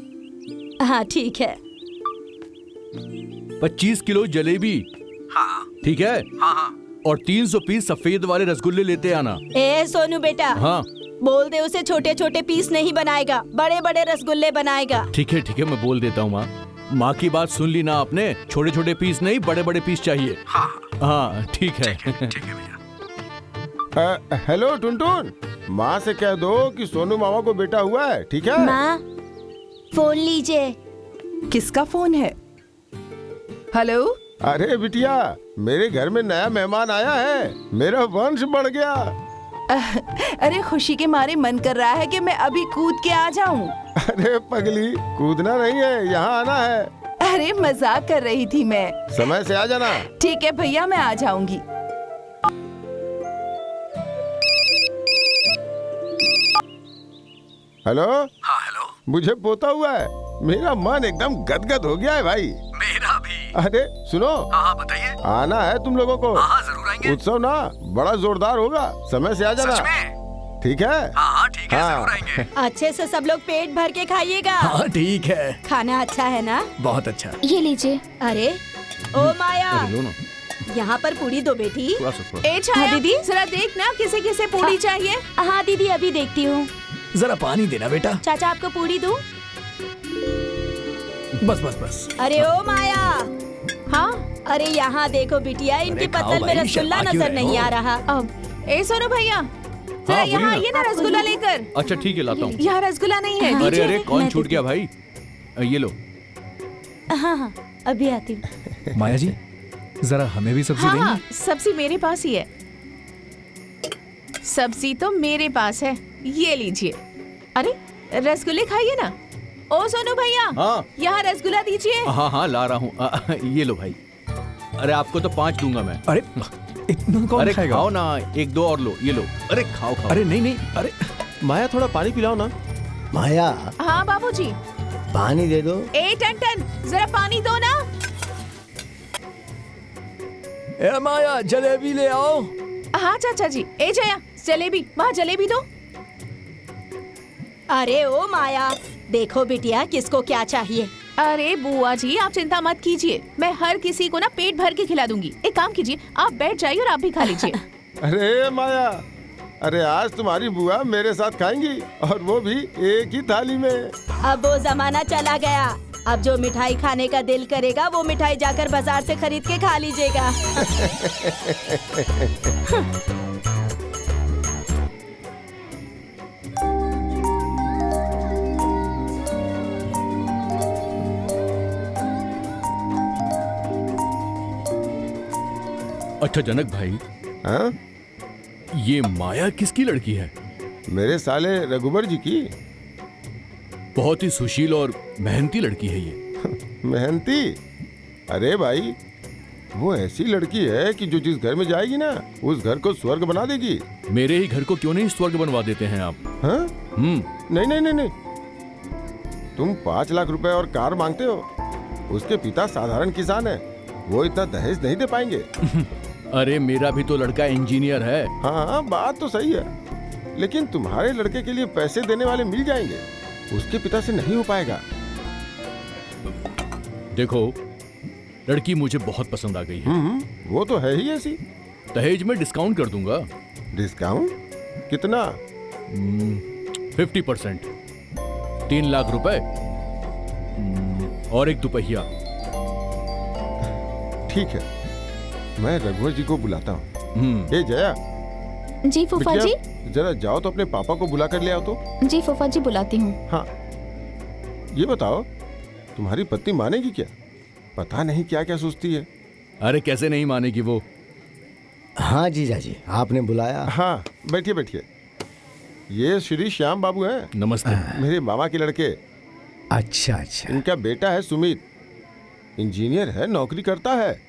हाँ ठीक है। 25 किलो जलेबी। हाँ ठीक है। हाँ। और 300 पीस सफेद वाले रसगुल्ले लेते आना। ए सोनू बेटा। हाँ। बोल दे उसे छोटे छोटे पीस नहीं बनाएगा, बड़े बड़े रसगुल्ले बनाएगा। ठीक है, मैं बोल देता हूँ माँ। माँ की बात सुन ली ना आपने, छोटे छोटे पीस नहीं, बड़े बड़े पीस चाहिए। हाँ ठीक है। हेलो टुनटुन, माँ से कह दो कि सोनू मामा को बेटा हुआ है, ठीक है? माँ, फोन लीजिए। किसका फोन है? हेलो। अरे बिटिया, मेरे घर में नया मेहमान आया है, मेरा वंश बढ़ गया। अरे खुशी के मारे मन कर रहा है कि मैं अभी कूद के आ जाऊं। अरे पगली, कूदना नहीं है, यहाँ आना है। अरे मजाक कर रही थी मैं। समय से आ जाना। ठीक है भैया, मैं आ जाऊंगी। हेलो। हाँ हेलो। मुझे पोता हुआ है, मेरा मन एकदम गदगद हो गया है भाई। मेरा भी। अरे सुनो। हाँ बताइए। आना है तुम लोगों को। हाँ जरूर आएंगे। उत्सव ना बड़ा जोरदार होगा, समय से आ जाना। सच में? ठीक है। हाँ ठीक है, जरूर आएंगे। अच्छे से सब लोग पेट भर के खाइएगा। हाँ ठीक है। खाना अच्छा है ना? बहुत अच्छा। ये लीजिए। अरे ओ माया, लो ना, यहाँ पर पूरी दो बेटी। थोड़ा सा। ए छाया, हाँ, दीदी। जरा देख ना किसे किसे पूरी चाहिए। हाँ दीदी, अभी देखती हूँ। जरा पानी देना बेटा। चाचा आपको पूरी दूं? बस बस बस। अरे ओ माया, हाँ अरे यहाँ देखो बिटिया, इनकी खाओ पतल में भाई, रसगुल्ला शर्मा क्यों नजर रहे नहीं हो? आ रहा। अब ए सोनू भैया, जरा हाँ, बोलिए यहाँ ना। आइए ना रसगुल्ला लेकर। अच्छा ठीक है, लाता हूँ। यहाँ रसगुल्ला नहीं है। अरे दीजिए। अरे, कौन मैं छूट देती गया भाई? ये लो। हाँ हाँ, अभी आती हूँ। माया जी, जरा हमें भी सब्जी हाँ देंगी? हाँ, सब्जी मेरे पास ही है। सब्जी तो मेरे पास है, ये लीजिए। अरे रसगुल्ले खाइए ना। ओ सोनू भैया, हाँ यहाँ रसगुल्ला दीजिए। हाँ हाँ, ला रहा हूँ। ये लो भाई। अरे आपको तो 5 दूंगा मैं। अरे इतना कौन अरे खाएगा? खाओ ना, 1-2 और लो। ये लो। अरे खाओ खाओ। अरे नहीं नहीं, अरे माया, थोड़ा पानी पिलाओ ना। माया, हाँ बाबूजी। पानी दे दो। ए टन, जरा पानी दो ना। ए माया, जलेबी ले आओ। हाँ चाचा जी। ए जया, जलेबी, वहाँ जलेबी दो। अरे ओ माया, देखो बिटिया किसको क्या चाहिए। अरे बुआ जी, आप चिंता मत कीजिए, मैं हर किसी को ना पेट भर के खिला दूंगी। एक काम कीजिए, आप बैठ जाइए और आप भी खा लीजिए। अरे माया, अरे आज तुम्हारी बुआ मेरे साथ खाएंगी, और वो भी एक ही थाली में। अब वो जमाना चला गया। अब जो मिठाई खाने का दिल करेगा वो मिठाई जाकर बाजार से खरीद के खा लीजिएगा। अच्छा जनक भाई, हाँ? ये माया किसकी लड़की है? मेरे साले रघुबर जी की। बहुत ही सुशील और मेहनती लड़की है ये। मेहनती? अरे भाई, वो ऐसी लड़की है कि जो जिस घर में जाएगी ना, उस घर को स्वर्ग बना देगी। मेरे ही घर को क्यों नहीं स्वर्ग बनवा देते हैं आप? हाँ? हम्म। नहीं, तुम 5 लाख रुपए और कार मांगते हो। उसके पिता साधारण किसान है, वो इतना दहेज नहीं दे पाएंगे। अरे मेरा भी तो लड़का इंजीनियर है। हाँ, बात तो सही है, लेकिन तुम्हारे लड़के के लिए पैसे देने वाले मिल जाएंगे, उसके पिता से नहीं हो पाएगा। देखो, लड़की मुझे बहुत पसंद आ गई है। वो तो है ही ऐसी। दहेज में डिस्काउंट कर दूंगा। डिस्काउंट? कितना? 50%। 3 लाख रुपए और 1 दुपहिया। ठीक है, मैं रघुवर जी को बुलाता हूँ। ए जया, जी फूफा जी। जरा जाओ तो अपने पापा को बुला कर ले आओ तो। जी फूफा जी, बुलाती हूँ। हाँ, ये बताओ, तुम्हारी पत्नी मानेगी क्या? पता नहीं क्या क्या सोचती है। अरे कैसे नहीं मानेगी वो? हाँ जीजा जी, आपने बुलाया? हाँ, बैठिए बैठिए। ये श्री श्याम बाबू हैं, नमस्ते। मेरे मामा के लड़के। अच्छा अच्छा। इनका बेटा है सुमित, इंजीनियर है, नौकरी करता है।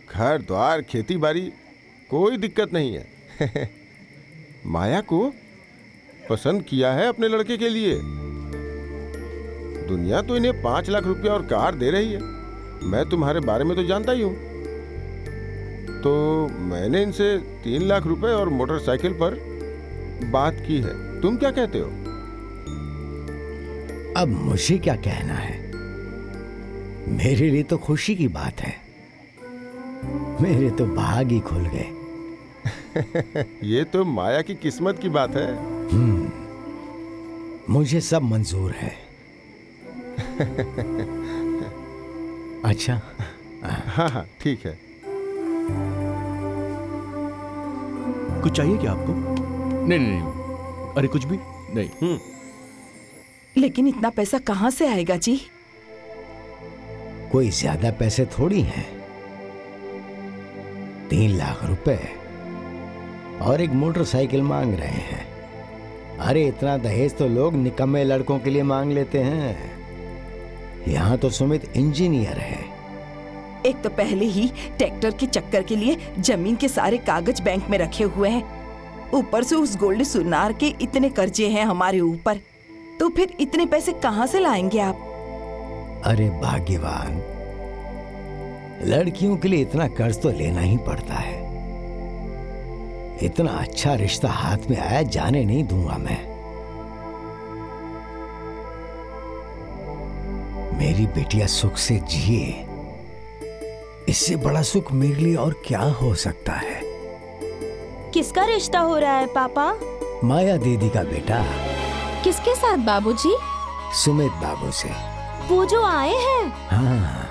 घर द्वार खेती बाड़ी कोई दिक्कत नहीं है। माया को पसंद किया है अपने लड़के के लिए। दुनिया तो इन्हें 5 लाख रुपया और कार दे रही है। मैं तुम्हारे बारे में तो जानता ही हूं, तो मैंने इनसे 3 लाख रुपए और मोटरसाइकिल पर बात की है। तुम क्या कहते हो? अब मुझे क्या कहना है? मेरे लिए तो खुशी की बात है, मेरे तो भाग ही खुल गए। ये तो माया की किस्मत की बात है। मुझे सब मंजूर है। अच्छा। हाँ हाँ, ठीक है। कुछ चाहिए क्या आपको? नहीं नहीं नहीं, अरे कुछ भी नहीं। लेकिन इतना पैसा कहाँ से आएगा जी? कोई ज्यादा पैसे थोड़ी हैं, 3 लाख रुपए और एक मोटरसाइकिल मांग रहे हैं। अरे इतना दहेज तो लोग निकम्मे लड़कों के लिए मांग लेते हैं। यहाँ तो सुमित इंजीनियर है। एक तो पहले ही ट्रैक्टर के चक्कर के लिए जमीन के सारे कागज बैंक में रखे हुए हैं, ऊपर से उस गोल्ड सुनार के इतने कर्जे हैं हमारे ऊपर, तो फिर इतने पैसे कहाँ से लाएंगे आप? अरे भाग्यवान, लड़कियों के लिए इतना कर्ज तो लेना ही पड़ता है। इतना अच्छा रिश्ता हाथ में आया, जाने नहीं दूंगा मैं। मेरी बेटियां सुख से जिए, इससे बड़ा सुख मेरे लिए और क्या हो सकता है। किसका रिश्ता हो रहा है पापा? माया दीदी का बेटा। किसके साथ बाबूजी? सुमित बाबू से। वो जो आए हैं? हाँ।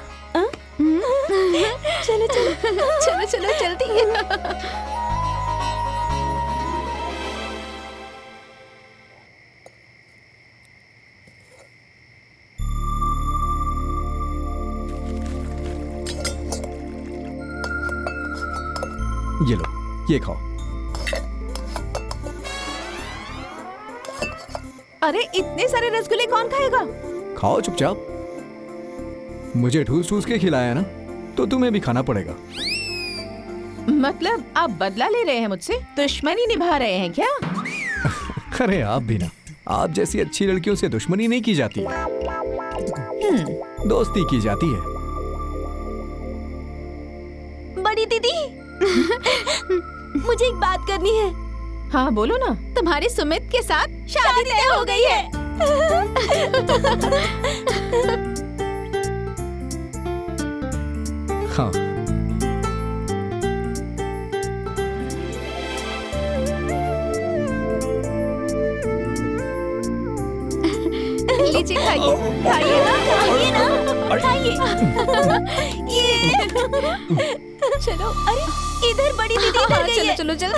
चलो चलो चलो चलो जल्दी। ये लो, ये खाओ। अरे इतने सारे रसगुल्ले कौन खाएगा? खाओ चुपचाप। मुझे ठूस ठूस के खिलाया ना, तो तुम्हें भी खाना पड़ेगा। मतलब आप बदला ले रहे हैं मुझसे? दुश्मनी निभा रहे हैं क्या? अरे आप भी ना, आप जैसी अच्छी लड़कियों से दुश्मनी नहीं की जाती है, दोस्ती की जाती है। बड़ी दीदी मुझे एक बात करनी है। हाँ बोलो ना। तुम्हारे सुमित के साथ शादी तय हो गई है। हाँ। लीजिए खाइए, खाइए ना, खाइए ना, खाइए। ये चलो, अरे इधर बड़ी दीदी इधर गई है। चलो चलो जल्दी।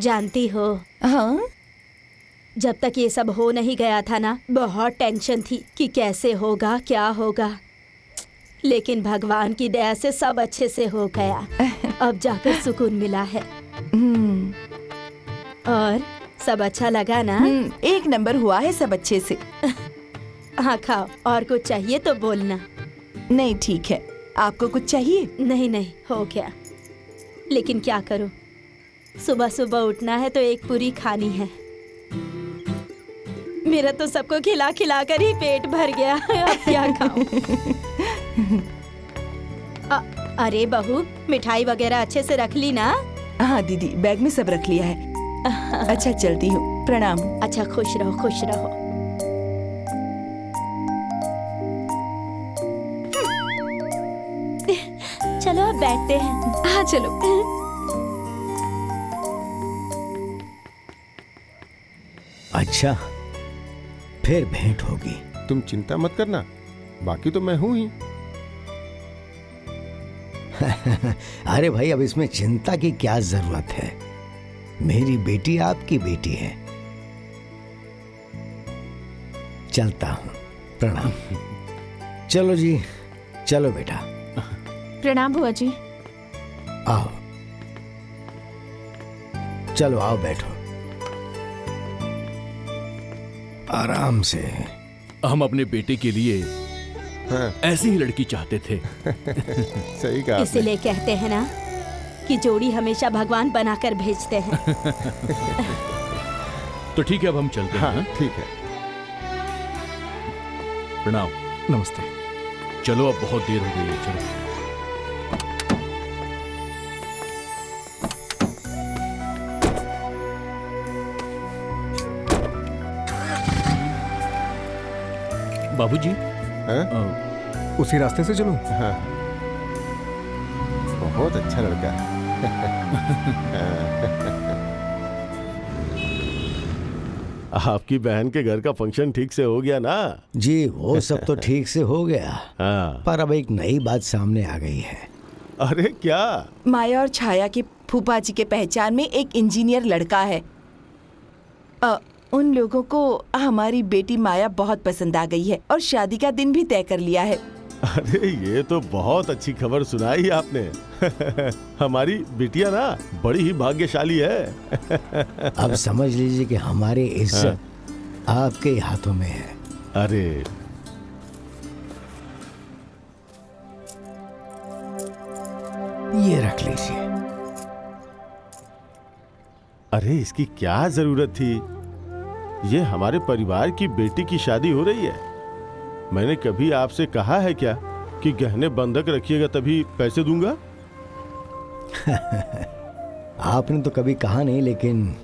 जानती हो, हाँ? जब तक ये सब हो नहीं गया था ना, बहुत टेंशन थी कि कैसे होगा, क्या होगा। लेकिन भगवान की दया से सब अच्छे से हो गया। अब जाकर सुकून मिला है। और सब अच्छा लगा ना? एक नंबर हुआ है सब अच्छे से। हाँ खाओ, और कुछ चाहिए तो बोलना। नहीं ठीक है, आपको कुछ चाहिए? नहीं नहीं, हो गया। लेकिन क्या करूं, सुबह सुबह उठना है तो एक पूरी खानी है। मेरा तो सबको खिला खिला कर ही पेट भर गया। अब क्या खाऊं? अरे बहू, मिठाई वगैरह अच्छे से रख ली ना? हाँ दीदी, बैग में सब रख लिया है। अच्छा चलती हूँ, प्रणाम। अच्छा, खुश रहो खुश रहो। चलो अब बैठते हैं। हाँ चलो। अच्छा, फिर भेंट होगी। तुम चिंता मत करना, बाकी तो मैं हूं ही। अरे भाई, अब इसमें चिंता की क्या जरूरत है? मेरी बेटी आपकी बेटी है। चलता हूं, प्रणाम। चलो जी, चलो बेटा। प्रणाम बुआ जी। आओ, चलो आओ, बैठो आराम से। हम अपने बेटे के लिए हाँ। ऐसी ही लड़की चाहते थे। सही कहा आपने। इसीलिए कहते हैं ना कि जोड़ी हमेशा भगवान बनाकर भेजते हैं। तो ठीक है, अब हम चलते हैं। हाँ, ठीक है। प्रणाम। नमस्ते। चलो, अब बहुत देर हो गई है, चलो। बाबूजी, हाँ? उसी रास्ते से चलो। हाँ, बहुत अच्छा लड़का है। आपकी बहन के घर का फंक्शन ठीक से हो गया ना? जी, वो सब तो ठीक से हो गया। हाँ। पर अब एक नई बात सामने आ गई है। अरे क्या? माया और छाया के फूफा जी के पहचान में एक इंजीनियर लड़का है। उन लोगों को हमारी बेटी माया बहुत पसंद आ गई है और शादी का दिन भी तय कर लिया है। अरे ये तो बहुत अच्छी खबर सुनाई आपने। हमारी बिटिया ना बड़ी ही भाग्यशाली है। अब समझ लीजिए कि हमारी इज्जत आपके ही हाथों में है। अरे ये रख लीजिए। अरे इसकी क्या जरूरत थी? ये हमारे परिवार की बेटी की शादी हो रही है। मैंने कभी आपसे कहा है क्या कि गहने बंधक रखिएगा तभी पैसे दूंगा? आपने तो कभी कहा नहीं, लेकिन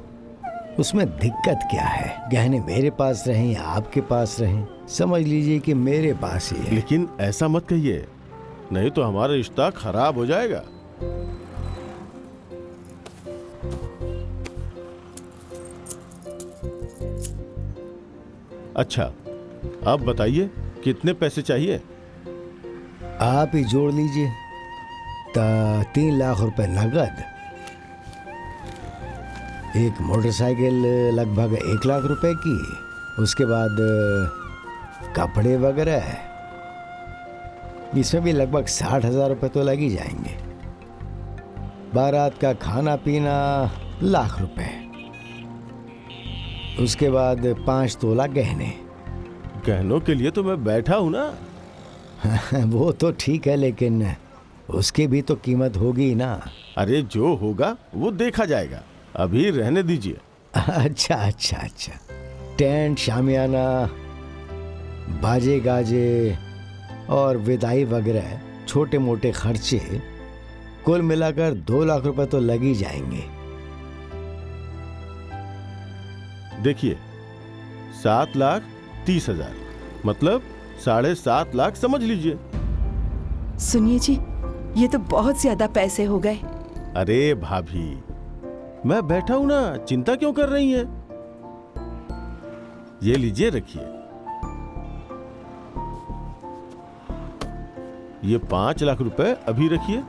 उसमें दिक्कत क्या है? गहने मेरे पास रहें या आपके पास रहें, समझ लीजिए कि मेरे पास ही है। लेकिन ऐसा मत कहिए, नहीं तो हमारा रिश्ता खराब हो जाएगा। अच्छा, अब बताइए कितने पैसे चाहिए? आप ही जोड़ लीजिए। 3 लाख रुपए नगद, एक मोटरसाइकिल लगभग 1 लाख रुपए की, उसके बाद कपड़े वगैरह, इसमें भी लगभग 60,000 रुपए तो लग ही जाएंगे। बारात का खाना पीना लाख रुपए, उसके बाद 5 तोला गहने। गहनों के लिए तो मैं बैठा हूं ना। वो तो ठीक है, लेकिन उसकी भी तो कीमत होगी ना। अरे जो होगा वो देखा जाएगा, अभी रहने दीजिए। अच्छा अच्छा अच्छा, टेंट, शामियाना, बाजे गाजे और विदाई वगैरह छोटे मोटे खर्चे कुल मिलाकर 2 लाख रुपए तो लग ही जाएंगे। देखिए 7,30,000 मतलब 7.5 लाख समझ लीजिए। सुनिए जी, ये तो बहुत ज्यादा पैसे हो गए। अरे भाभी, मैं बैठा हूं ना, चिंता क्यों कर रही हैं? ये लीजिए, रखिए। ये 5 लाख रुपए अभी रखिए,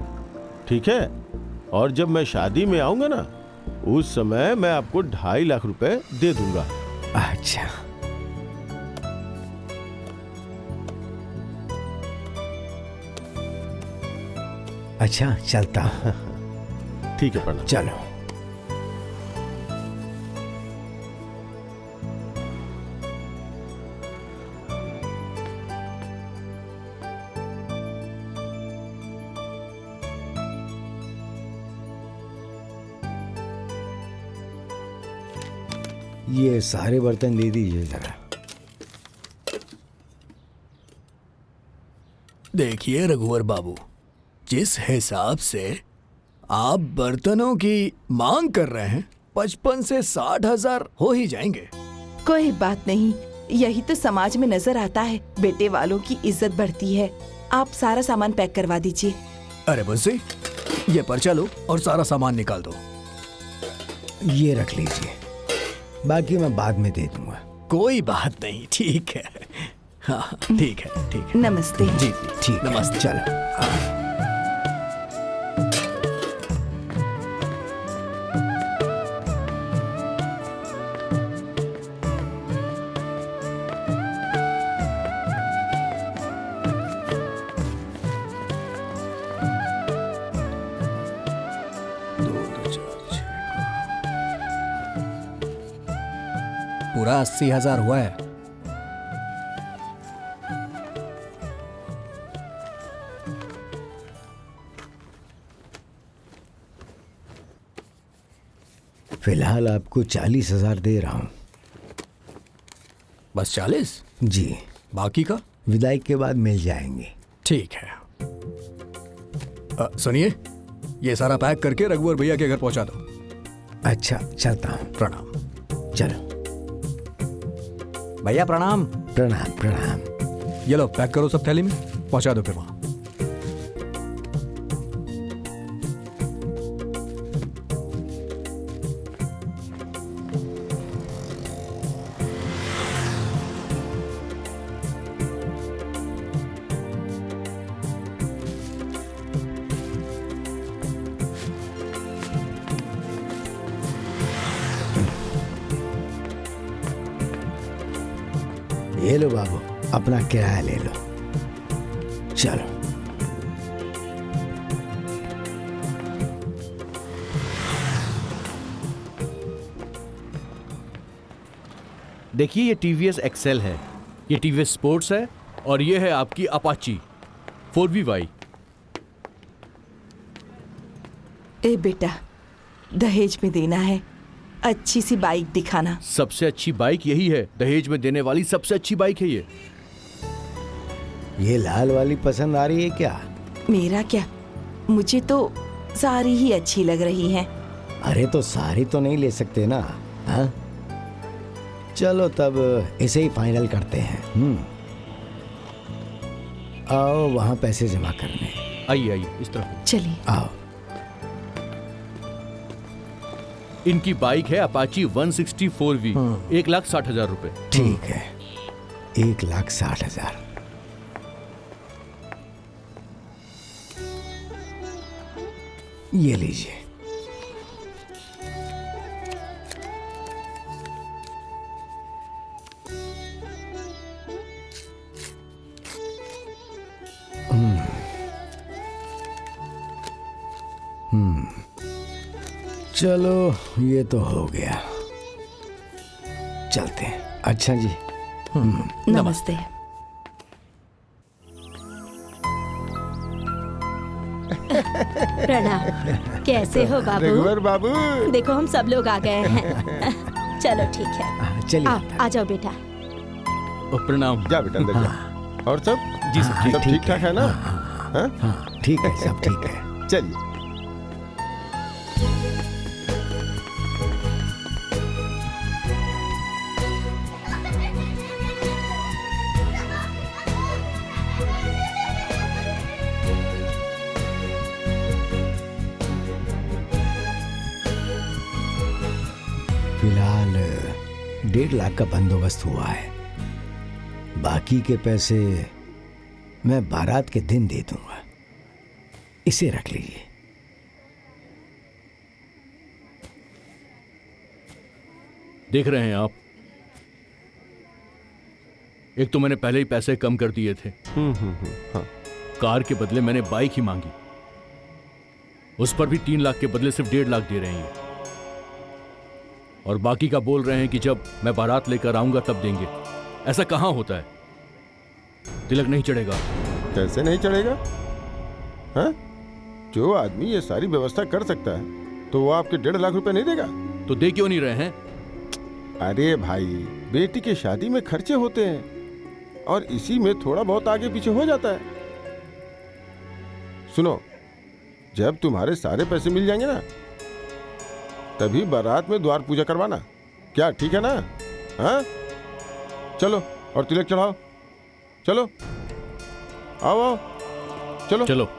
ठीक है? और जब मैं शादी में आऊंगा ना, उस समय मैं आपको 2.5 लाख रुपए दे दूंगा। अच्छा, अच्छा चलता हूं। ठीक है, प्रणाम। चलो। ये सारे बर्तन दे दीजिए जरा। देखिए रघुवर बाबू, जिस हिसाब से आप बर्तनों की मांग कर रहे हैं, 55 से 60,000 हो ही जाएंगे। कोई बात नहीं, यही तो समाज में नजर आता है, बेटे वालों की इज्जत बढ़ती है। आप सारा सामान पैक करवा दीजिए। अरे बंसी, ये पर्चा लो और सारा सामान निकाल दो। ये रख लीजिए, बाकी मैं बाद में दे दूंगा। कोई बात नहीं, ठीक है। हाँ ठीक है, ठीक है। नमस्ते। जी जी ठीक है, नमस्ते। चलो। पूरा 80,000 हुआ है। फिलहाल आपको 40,000 दे रहा हूं। बस 40? जी, बाकी का विदाई के बाद मिल जाएंगे। ठीक है। सुनिए, ये सारा पैक करके रघुवर भैया के घर पहुंचा दो। अच्छा, चलता हूं। प्रणाम। चलो। भैया प्रणाम। प्रणाम प्रणाम। ये लो, पैक करो सब थैली में, पहुंचा दो फिर वहां। ये लो बाबू, अपना किराया ले लो। चलो। देखिए ये टीवीएस एक्सेल है, ये टीवीएस स्पोर्ट्स है और ये है आपकी अपाची 4VY। ए बेटा, दहेज में देना है, अच्छी सी बाइक दिखाना। सबसे अच्छी बाइक यही है, दहेज में देने वाली सबसे अच्छी बाइक है ये लाल वाली पसंद आ रही है क्या? मेरा क्या, मुझे तो सारी ही अच्छी लग रही हैं। अरे तो सारी तो नहीं ले सकते ना। हाँ, चलो तब इसे ही फाइनल करते हैं। आओ वहां पैसे जमा करने। आइए आइए इस तरफ। चलिए। आओ। इनकी बाइक है अपाची 164V, 1,60,000 रुपए। ठीक है, 1,60,000। ये लीजिए। चलो ये तो हो गया, चलते हैं। अच्छा जी। नमस्ते। प्रणाम। कैसे हो बाबू? रघुवर बाबू। देखो हम सब लोग आ गए हैं। चलो ठीक है, चलिए। आ जाओ बेटा। प्रणाम। जा बेटा अंदर जा। और सब जी सब ठीक ठाक है ना? हाँ ठीक है, सब ठीक है। चलिए। फिलहाल 1.5 लाख का बंदोबस्त हुआ है, बाकी के पैसे मैं बारात के दिन दे दूंगा। इसे रख लीजिए। देख रहे हैं आप, एक तो मैंने पहले ही पैसे कम कर दिए थे। हाँ। कार के बदले मैंने बाइक ही मांगी, उस पर भी 3 लाख के बदले सिर्फ 1.5 लाख दे रहे हैं। और बाकी का बोल रहे हैं कि जब मैं बारात लेकर आऊंगा तब देंगे। ऐसा कहां होता है? तिलक नहीं चढ़ेगा। कैसे नहीं चढ़ेगा? हाँ? जो आदमी ये सारी व्यवस्था कर सकता है तो वो आपके 1.5 लाख रुपए नहीं देगा? तो दे क्यों नहीं रहे हैं? अरे भाई, बेटी की शादी में खर्चे होते हैं और इसी में थोड़ा बहुत आगे पीछे हो जाता है। सुनो, जब तुम्हारे सारे पैसे मिल जाएंगे ना, तभी बारात में द्वार पूजा करवाना। क्या ठीक है ना? हाँ? चलो और तिलक चढ़ाओ। चलो, आओ आओ, चलो चलो।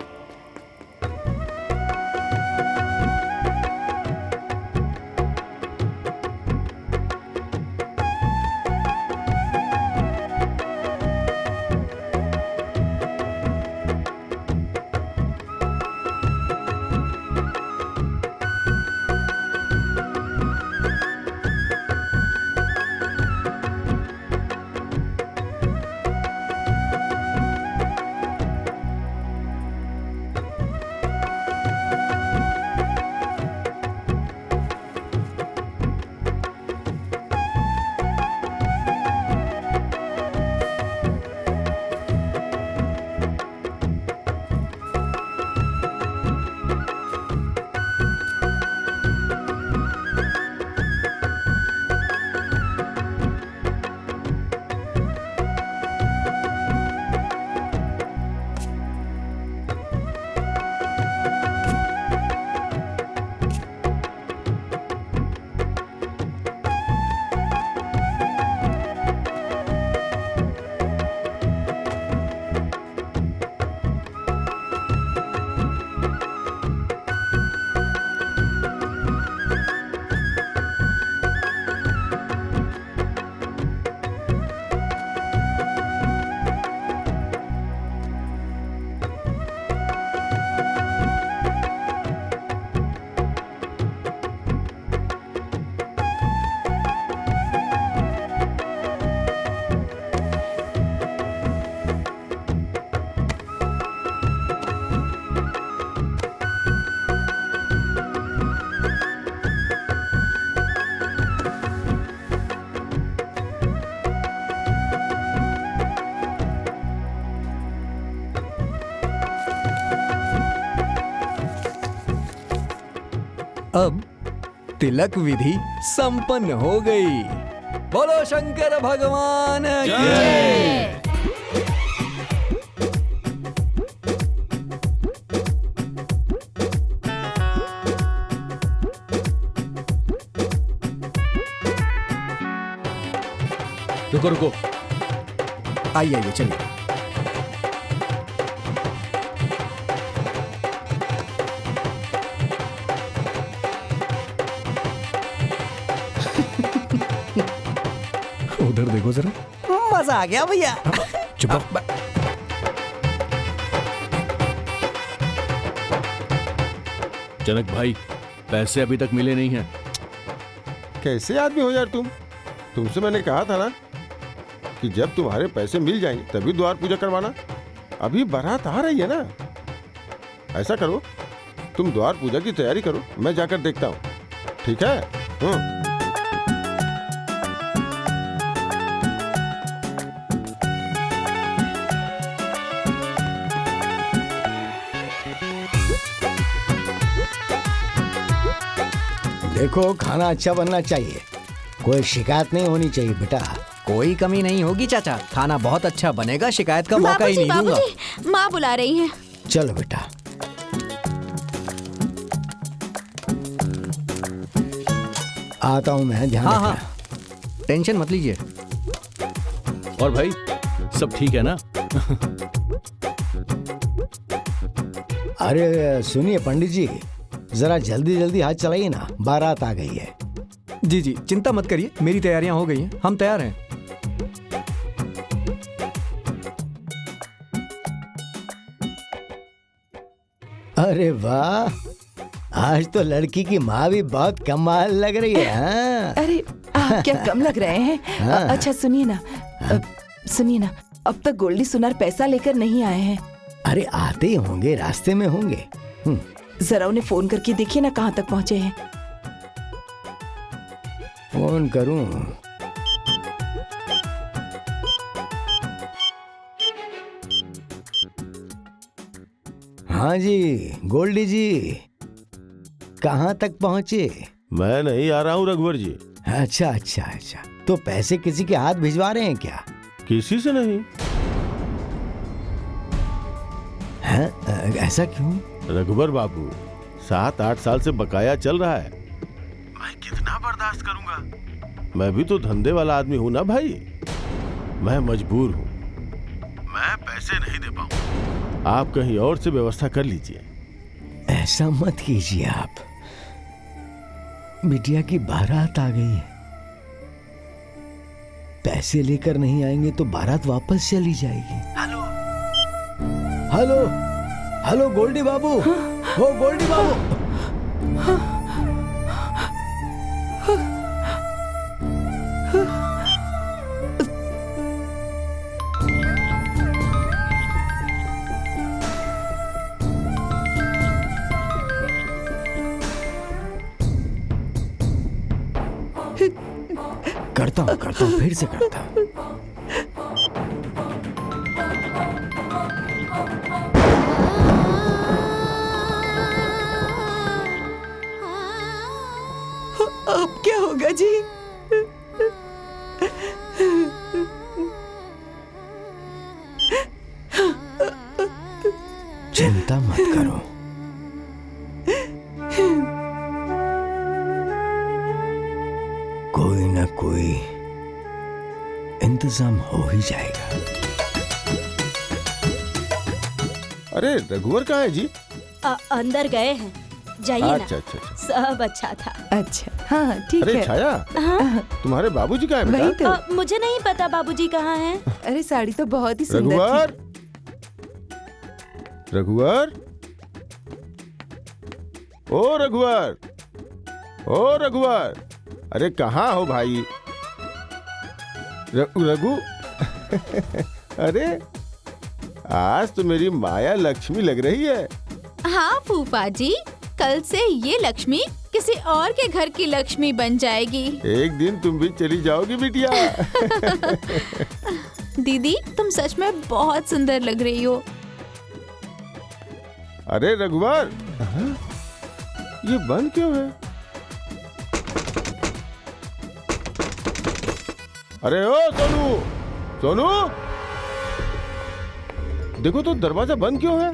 तिलक विधि संपन्न हो गई। बोलो शंकर भगवान की। रुको रुको, आइए आइए चलिए। उधर देखो जरा। मजा आ गया भैया। चुप रहो। जनक भाई, पैसे अभी तक मिले नहीं हैं। कैसे आदमी हो यार तुम? तुमसे मैंने कहा था ना कि जब तुम्हारे पैसे मिल जाएंगे तभी द्वार पूजा करवाना। अभी बारात आ रही है ना। ऐसा करो, तुम द्वार पूजा की तैयारी करो, मैं जाकर देखता हूँ। ठीक है? देखो, खाना अच्छा बनना चाहिए, कोई शिकायत नहीं होनी चाहिए बेटा। कोई कमी नहीं होगी चाचा, खाना बहुत अच्छा बनेगा, शिकायत का मौका ही नहीं दूंगा। बाबूजी, माँ बुला रही है। चलो बेटा। आता हूँ मैं, ध्यान हाँ रखना। हाँ, टेंशन मत लीजिए। और भाई सब ठीक है ना? अरे सुनिए पंडित जी, जरा जल्दी जल्दी हाथ चलाइए ना, बारात आ गई है। जी जी, चिंता मत करिए, मेरी तैयारियां हो गई हैं, हम तैयार हैं। अरे वाह, आज तो लड़की की माँ भी बहुत कमाल लग रही है। हाँ? अरे आप क्या कम लग रहे हैं? हाँ। अच्छा सुनिए ना, सुनिए ना, अब तक गोल्डी सुनार पैसा लेकर नहीं आए हैं। अरे आते ही होंगे, रास्ते में होंगे। जरा उन्हें फोन करके देखिए ना कहाँ तक पहुँचे हैं। फोन करूं? हाँ जी, गोल्डी जी, कहाँ तक पहुँचे? मैं नहीं आ रहा हूँ रघुवर जी। अच्छा अच्छा अच्छा, तो पैसे किसी के हाथ भिजवा रहे हैं क्या? किसी से नहीं। हैं? ऐसा क्यों? रघुवर बाबू, 7-8 साल से बकाया चल रहा है, मैं कितना बर्दाश्त करूंगा? मैं भी तो धंधे वाला आदमी हूं ना भाई। मैं मजबूर हूं, मैं पैसे नहीं दे पाऊंगा। आप कहीं और से व्यवस्था कर लीजिए। ऐसा मत कीजिए आप, बिटिया की बारात आ गई है, पैसे लेकर नहीं आएंगे तो बारात वापस चली जाएगी। हेलो हेलो हेलो, गोल्डी बाबू। हो गोल्डी बाबू। करता हूँ, फिर से करता हूँ। अब क्या होगा जी? चिंता मत करो, कोई ना कोई इंतजाम हो ही जाएगा। अरे रघुवर कहाँ है जी? अंदर गए हैं, जाइए ना। अच्छा अच्छा अच्छा। सब अच्छा था। अच्छा हाँ ठीक अरे है। छाया, तुम्हारे बाबूजी कहाँ है वही बेटा? तो। मुझे नहीं पता बाबूजी कहाँ हैं। अरे साड़ी तो बहुत ही सुंदर रघुवर, थी। रघुवर, ओ रघुवर, ओ रघुवर, अरे कहाँ हो भाई? रघु अरे आज तो मेरी माया लक्ष्मी लग रही है। हाँ फूफा जी, कल से ये लक्ष्मी किसी और के घर की लक्ष्मी बन जाएगी। एक दिन तुम भी चली जाओगी बिटिया। दीदी तुम सच में बहुत सुंदर लग रही हो। अरे रघुवर, ये बंद क्यों है? अरे ओ सोनू, सोनू, देखो तो दरवाजा बंद क्यों है?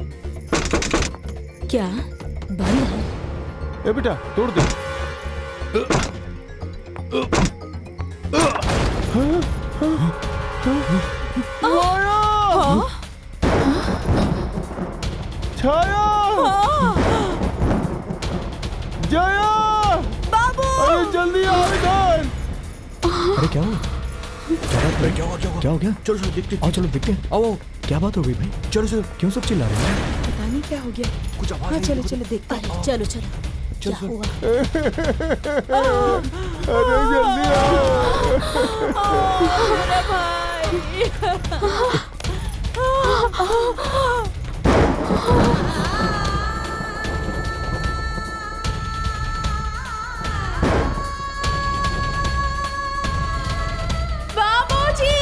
क्या बंद है? ए बेटा तोड़ दे। छाया, जया, बाबू, अरे जल्दी आओ इधर। अरे क्या हुआ? क्या हो गया? चलो चलो देखते आओ चलो देखते हैं। आओ क्या बात हो गई भाई? चलो चलो। क्यों सब चिल्ला रहे हैं? पता नहीं क्या हो गया। कुछ आवाज हाँ चलो चलो देखते हैं। अरे चलो चलो, क्या हुआ? अरे जल्दी आओ। मेरा भाई। बाबूजी!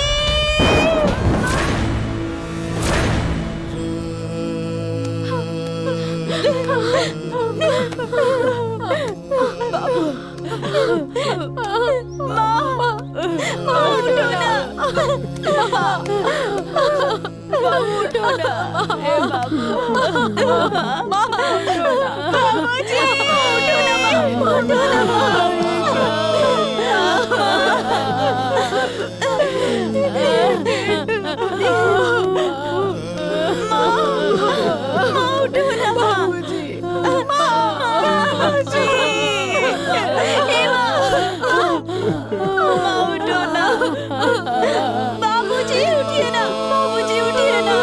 बाबूजी उठिए ना, बाबूजी उठिए ना।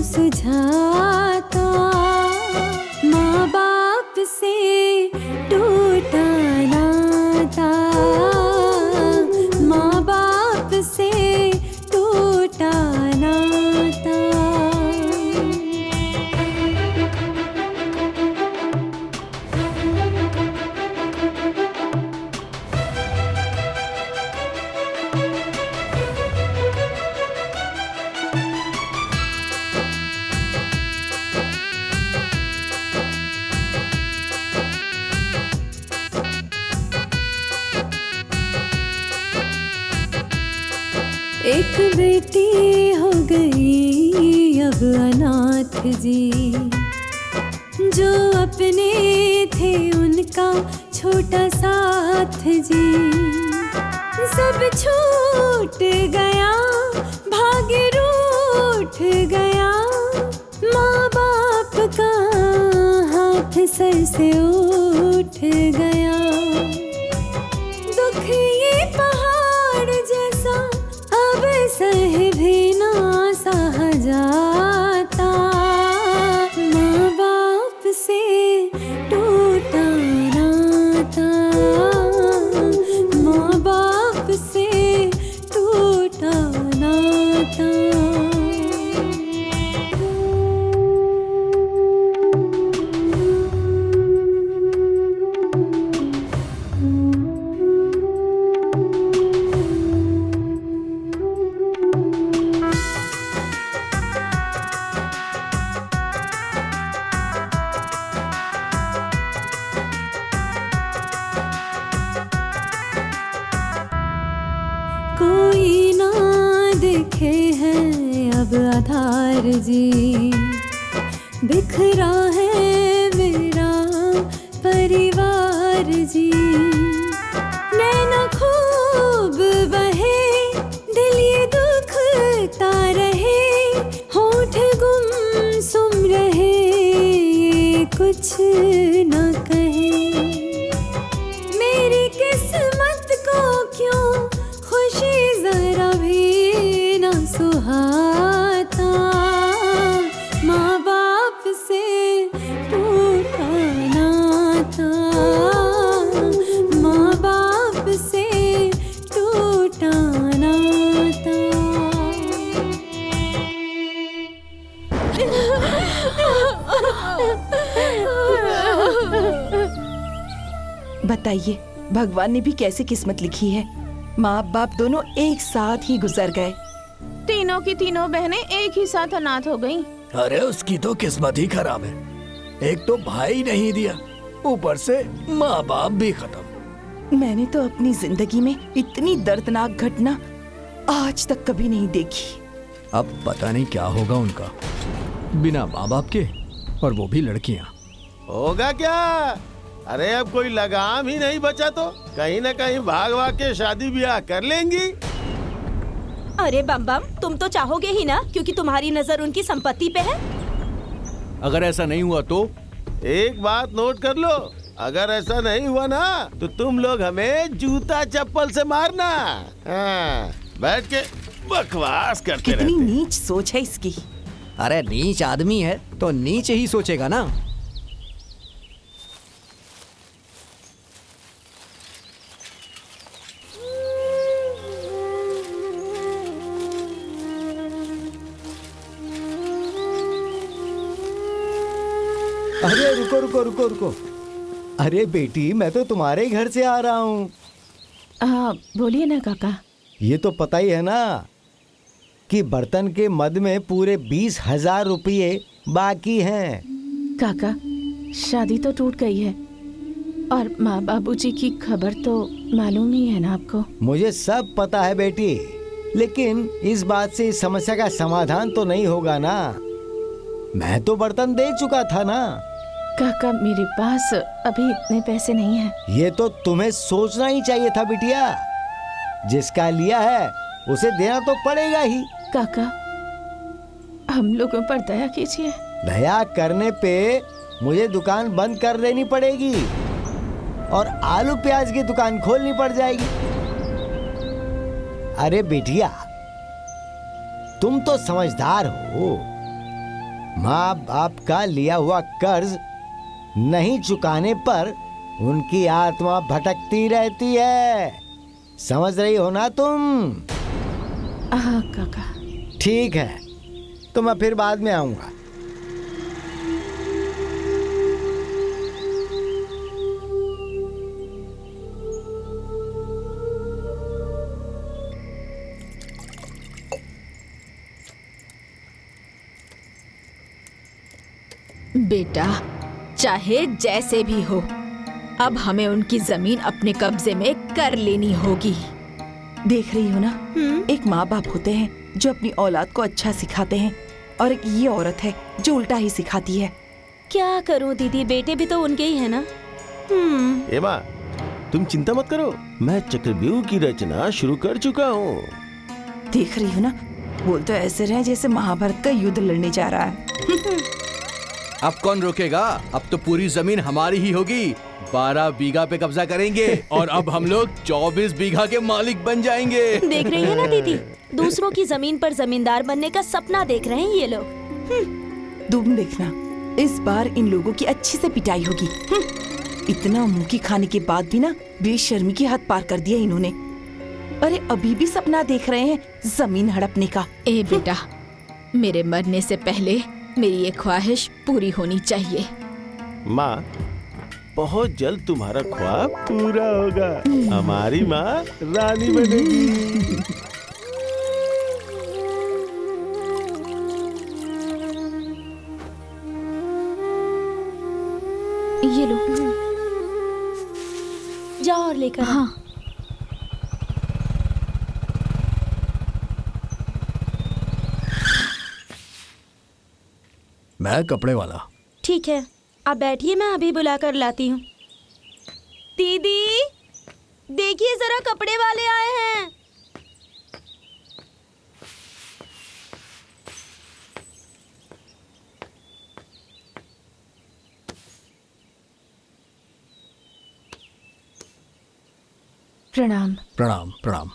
सुझाता, माँ बाप से टूटा नाता, माँ बाप से टूटा नाता। एक बेटी हो गई अब अनाथ जी, जो अपने थे उनका छोटा साथ जी। सब छूट गया, भाग्य रूठ गया, माँ बाप का हाथ सर से उठ गया। दुख ये पहाड़ जैसा अब सह भी ना सहा जाता, माँ बाप से टूटा नाता, माँ बाप से कोई ना दिखे है अब आधार जी, बिखरा है मेरा परिवार जी। नैना खूब बहे, दिल ये दुखता रहे, होठ गुमसुम रहे, ये कुछ न कहे। मेरी किस्मत को क्यों खुशी जरा भी न सुहाता, माँ बाप से टूटा नाता, माँ बाप से टूटा नाता। बताइए भगवान ने भी कैसे किस्मत लिखी है। माँ बाप दोनों एक साथ ही गुजर गए। तीनों की तीनों बहनें एक ही साथ अनाथ हो गईं। अरे उसकी तो किस्मत ही खराब है, एक तो भाई नहीं दिया, ऊपर से माँ बाप भी खत्म। मैंने तो अपनी जिंदगी में इतनी दर्दनाक घटना आज तक कभी नहीं देखी। अब पता नहीं क्या होगा उनका, बिना माँ बाप के, और वो भी लड़कियाँ। होगा क्या? अरे अब कोई लगाम ही नहीं बचा तो कहीं न कहीं भाग भाग के शादी ब्याह कर लेंगी। अरे बम बम, तुम तो चाहोगे ही ना, क्योंकि तुम्हारी नजर उनकी संपत्ति पे है। अगर ऐसा नहीं हुआ तो? एक बात नोट कर लो, अगर ऐसा नहीं हुआ ना तो तुम लोग हमें जूता चप्पल से मारना। हाँ, बैठ के बकवास करते कितनी रहते। नीच सोच है इसकी। अरे नीच आदमी है तो नीच ही सोचेगा ना। अरे रुको रुको रुको रुको। अरे बेटी, मैं तो तुम्हारे घर से आ रहा हूँ। बोलिए ना काका। ये तो पता ही है ना कि बर्तन के मद में पूरे 20,000 रुपये बाकी हैं। काका, शादी तो टूट गई है और माँ बाबूजी की खबर तो मालूम ही है ना आपको। मुझे सब पता है बेटी, लेकिन इस बात से इस समस्या का समाधान तो नहीं होगा ना। मैं तो बर्तन दे चुका था ना। काका, मेरे पास अभी इतने पैसे नहीं हैं। ये तो तुम्हें सोचना ही चाहिए था बिटिया। जिसका लिया है उसे देना तो पड़ेगा ही। काका, हम लोगों पर दया कीजिए। दया करने पे मुझे दुकान बंद कर देनी पड़ेगी और आलू प्याज की दुकान खोलनी पड़ जाएगी। अरे बिटिया, तुम तो समझदार हो। माँ बाप का लिया हुआ कर्ज नहीं चुकाने पर उनकी आत्मा भटकती रहती है। समझ रही हो ना तुम? हाँ काका। ठीक है, तो मैं फिर बाद में आऊंगा। बेटा, चाहे जैसे भी हो, अब हमें उनकी जमीन अपने कब्जे में कर लेनी होगी। देख रही हो ना, एक माँ बाप होते हैं जो अपनी औलाद को अच्छा सिखाते हैं और एक ये औरत है जो उल्टा ही सिखाती है। क्या करूं दीदी, बेटे भी तो उनके ही है ना। ए माँ, तुम चिंता मत करो, मैं चक्रव्यूह की रचना शुरू कर चुका हूँ। देख रही हो ना, बोल तो ऐसे रहे जैसे महाभारत का युद्ध लड़ने जा रहा है। अब कौन रोकेगा? अब तो पूरी जमीन हमारी ही होगी। 12 बीघा पे कब्जा करेंगे और अब हम लोग 24 बीघा के मालिक बन जाएंगे। देख रही है ना दीदी, दूसरों की जमीन पर जमींदार बनने का सपना देख रहे हैं ये लोग। तुम देखना, इस बार इन लोगों की अच्छी से पिटाई होगी। इतना मुंह की खाने के बाद भी ना बेशर्मी की हद पार कर दिया इन्होंने। अरे अभी भी सपना देख रहे हैं जमीन हड़पने का। ए बेटा, मेरे मरने से पहले मेरी ये ख्वाहिश पूरी होनी चाहिए। माँ, बहुत जल्द तुम्हारा ख्वाब पूरा होगा। हमारी माँ रानी बनेगी। ये लो, जाओ और लेकर। हाँ। मैं कपड़े वाला। ठीक है, आप बैठिए, मैं अभी बुला कर लाती हूँ। दीदी, देखिए जरा, कपड़े वाले आए हैं। प्रणाम। प्रणाम प्रणाम।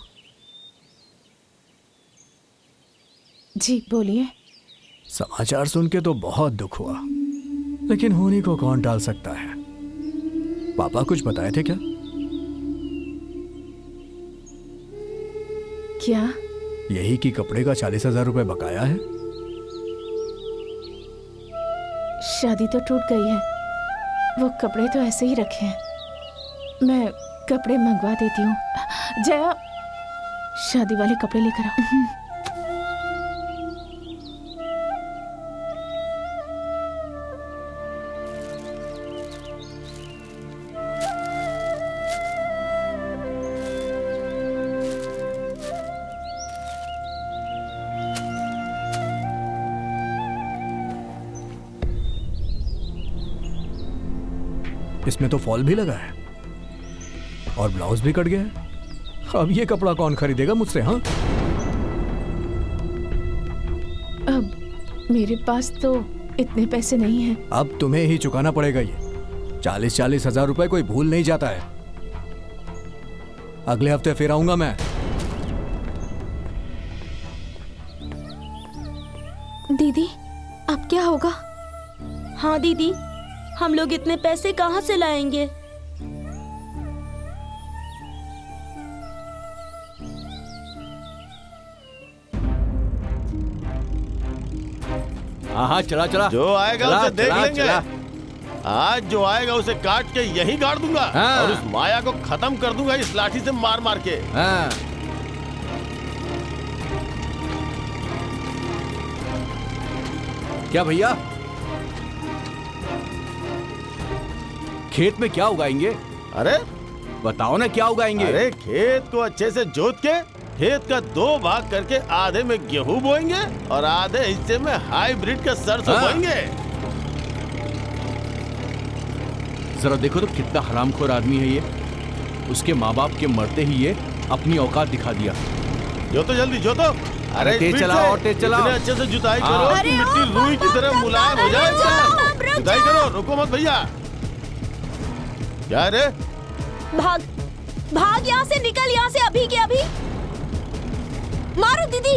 जी बोलिए। समाचार सुन के तो बहुत दुख हुआ, लेकिन होने को कौन टाल सकता है। पापा कुछ बताए थे क्या? क्या? यही कि कपड़े का 40,000 रुपए बकाया है। शादी तो टूट गई है, वो कपड़े तो ऐसे ही रखे हैं। मैं कपड़े मंगवा देती हूँ। जया, शादी वाले कपड़े लेकर आओ। इसमें तो फॉल भी लगा है और ब्लाउज भी कट गया है। अब ये कपड़ा कौन खरीदेगा मुझसे? हाँ, अब मेरे पास तो इतने पैसे नहीं हैं। अब तुम्हें ही चुकाना पड़ेगा ये 40,000 रुपए कोई भूल नहीं जाता है। अगले हफ्ते फिर आऊंगा मैं। दीदी, अब क्या होगा? हाँ दीदी, हम लोग इतने पैसे कहाँ से लाएंगे? हाँ, चला चला। जो आएगा चला, उसे देख चला, लेंगे। चला। आज जो आएगा उसे काट के यहीं गाड़ दूंगा। हाँ। और उस माया को खत्म कर दूंगा इस लाठी से मार मार के। हाँ। क्या भैया, खेत में क्या उगाएंगे? अरे बताओ ना, क्या उगाएंगे? अरे खेत को अच्छे से जोत के खेत का 2 भाग करके आधे में गेहूं बोएंगे और आधे हिस्से में हाइब्रिड का सरसों हाँ। बोएंगे। जरा देखो तो कितना हरामखोर आदमी है ये। उसके माँ बाप के मरते ही ये अपनी औकात दिखा दिया। जो तो जल्दी जो तो। अरे तेज स्पीड चलाओ से। और तेज चलाओ। इतने अच्छे से जुताई हाँ। करो अरे कि मिट्टी ओ, रुई की तरह मुलायम हो जाए। जुताई करो, रुको मत भैया। क्या रे? भाग भाग, यहाँ से निकल, यहाँ से अभी के अभी। मारो दीदी,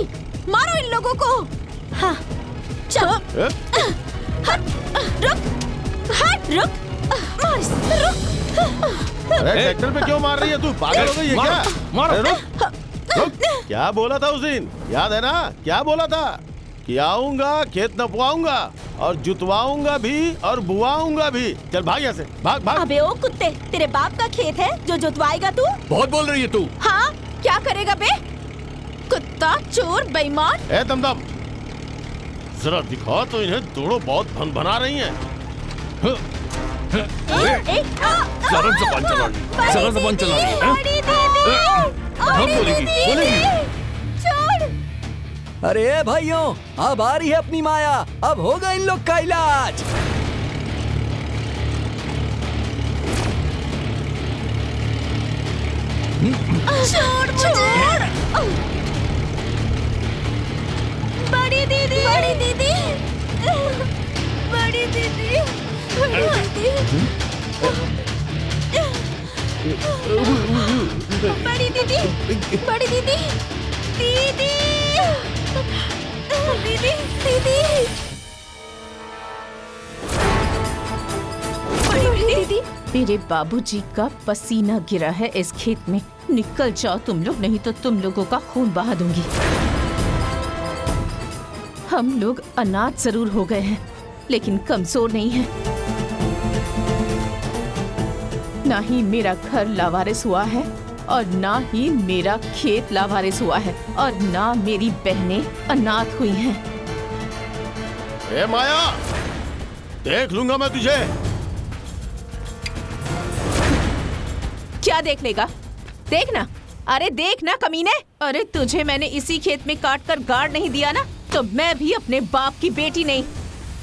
मारो इन लोगों को। हाँ, चलो। रुक, हट, रुक, मार, रुक। अरे ट्रैक्टर पे क्यों मार रही है तू? पागल हो गई है क्या? मारो। अरे रुक, रुक। क्या बोला था उस दिन? याद है ना? क्या बोला था? कि आऊंगा, खेत नपवाऊंगा और जुतवाऊंगा भी और बुआऊंगा भी। चल भाग यहाँ से, भाग भाग। अबे ओ कुत्ते, तेरे बाप का खेत है जो जुतवाएगा तू? बहुत बोल रही है तू। हाँ, क्या करेगा बे? कुत्ता, चोर, बेईमान। ए दमदम, जरा दिखा तो इन्हें। दोनों बहुत भन बना रही हैं। जरा ज़बान चला रही है, जरा ज़बान चला रही है। बड़ी दीदी, हाँ, बोलेगी, बोलेगी। छोड़। अरे भाइयों, अब आ रही है अपनी माया। अब होगा इन लोग का इलाज। छोड़, छोड़। बड़ी दीदी, बड़ी दीदी, बड़ी दीदी, बड़ी दीदी, बड़ी दीदी, दीदी, दीदी, दीदी, बड़ी दीदी। मेरे बाबूजी का पसीना गिरा है इस खेत में। निकल जाओ तुम लोग, नहीं तो तुम लोगों का खून बहा दूंगी। हम लोग अनाथ जरूर हो गए हैं, लेकिन कमजोर नहीं हैं। ना ही मेरा घर लावारिस हुआ है और ना ही मेरा खेत लावारिस हुआ है और ना मेरी बहनें अनाथ हुई हैं। ए माया, देख लूंगा मैं तुझे। क्या देख लेगा? देखना, अरे देखना कमीने। अरे तुझे मैंने इसी खेत में काट कर गाड़ नहीं दिया ना, तो मैं भी अपने बाप की बेटी नहीं।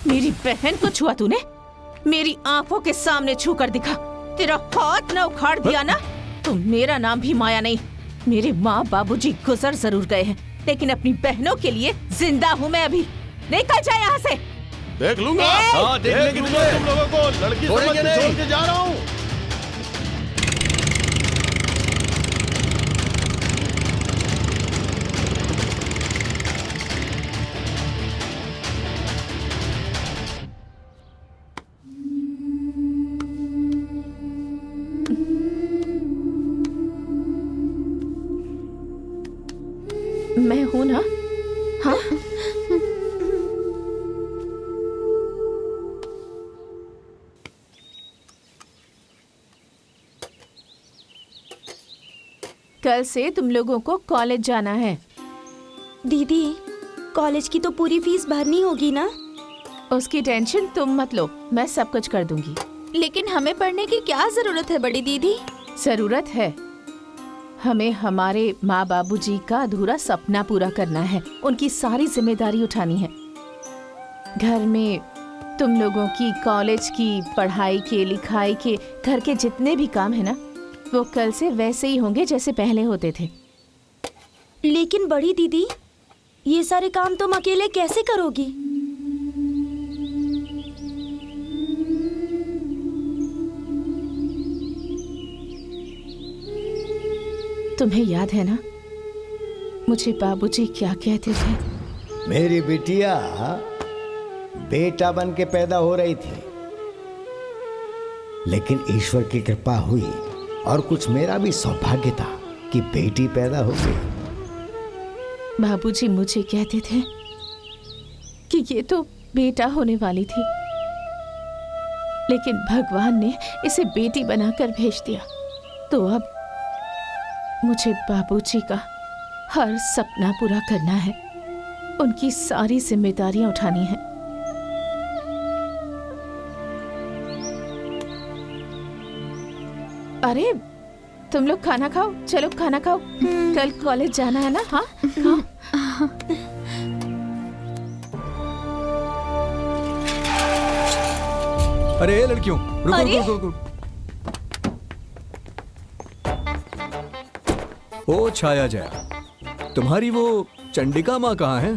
मेरी बहन को छुआ तूने? मेरी आंखों के सामने छू कर दिखा। तेरा हाथ न उखाड़ दिया ना तो मेरा नाम भी माया नहीं। मेरे माँ बाबूजी गुजर जरूर गए हैं, लेकिन अपनी बहनों के लिए जिंदा हूँ मैं अभी। निकल जा यहाँ से। देख लूंगा। हाँ, देख लूंगा तुम लोगों को। लड़की समझ के छोड़ के जा रहा हूँ। मैं हूं ना? हाँ? कल से तुम लोगों को कॉलेज जाना है। दीदी, कॉलेज की तो पूरी फीस भरनी होगी ना? उसकी टेंशन तुम मत लो, मैं सब कुछ कर दूंगी। लेकिन हमें पढ़ने की क्या जरूरत है बड़ी दीदी? जरूरत है। हमें हमारे माँ बाबूजी का अधूरा सपना पूरा करना है। उनकी सारी जिम्मेदारी उठानी है। घर में तुम लोगों की कॉलेज की पढ़ाई के, लिखाई के, घर के जितने भी काम है ना, वो कल से वैसे ही होंगे जैसे पहले होते थे। लेकिन बड़ी दीदी, ये सारे काम तुम अकेले कैसे करोगी? तुम्हें याद है ना मुझे बाबूजी क्या कहते थे? मेरी बिटिया बेटा बन के पैदा हो रही थी, लेकिन ईश्वर की कृपा हुई और कुछ मेरा भी सौभाग्य था कि बेटी पैदा हो गई। बाबूजी मुझे कहते थे कि ये तो बेटा होने वाली थी, लेकिन भगवान ने इसे बेटी बनाकर भेज दिया। तो अब मुझे बाबूजी का हर सपना पूरा करना है। उनकी सारी जिम्मेदारियां उठानी है। अरे तुम लोग खाना खाओ, चलो खाना खाओ। कल कॉलेज जाना है ना? हाँ खाओ। अरे लड़कियों, रुको रुको रुको। ओ छाया जया, तुम्हारी वो चंडिका माँ कहाँ है?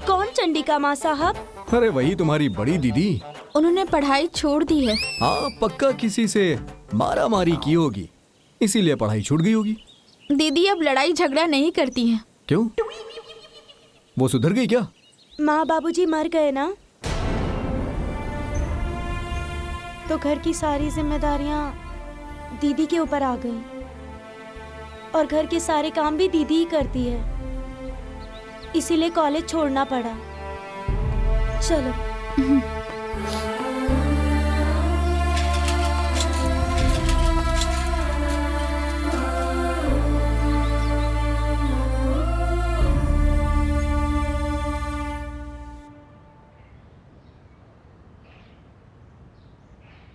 कौन चंडिका माँ साहब? अरे वही तुम्हारी बड़ी दीदी। उन्होंने पढ़ाई छोड़ दी है। हाँ, पक्का किसी से मारा मारी की होगी, इसीलिए पढ़ाई छूट गई होगी। दीदी अब लड़ाई झगड़ा नहीं करती हैं। क्यों? वो सुधर गई क्या? माँ बाबूजी मर गए ना, तो घर की सारी जिम्मेदारियाँ दीदी के ऊपर आ गई और घर के सारे काम भी दीदी ही करती है, इसीलिए कॉलेज छोड़ना पड़ा। चलो।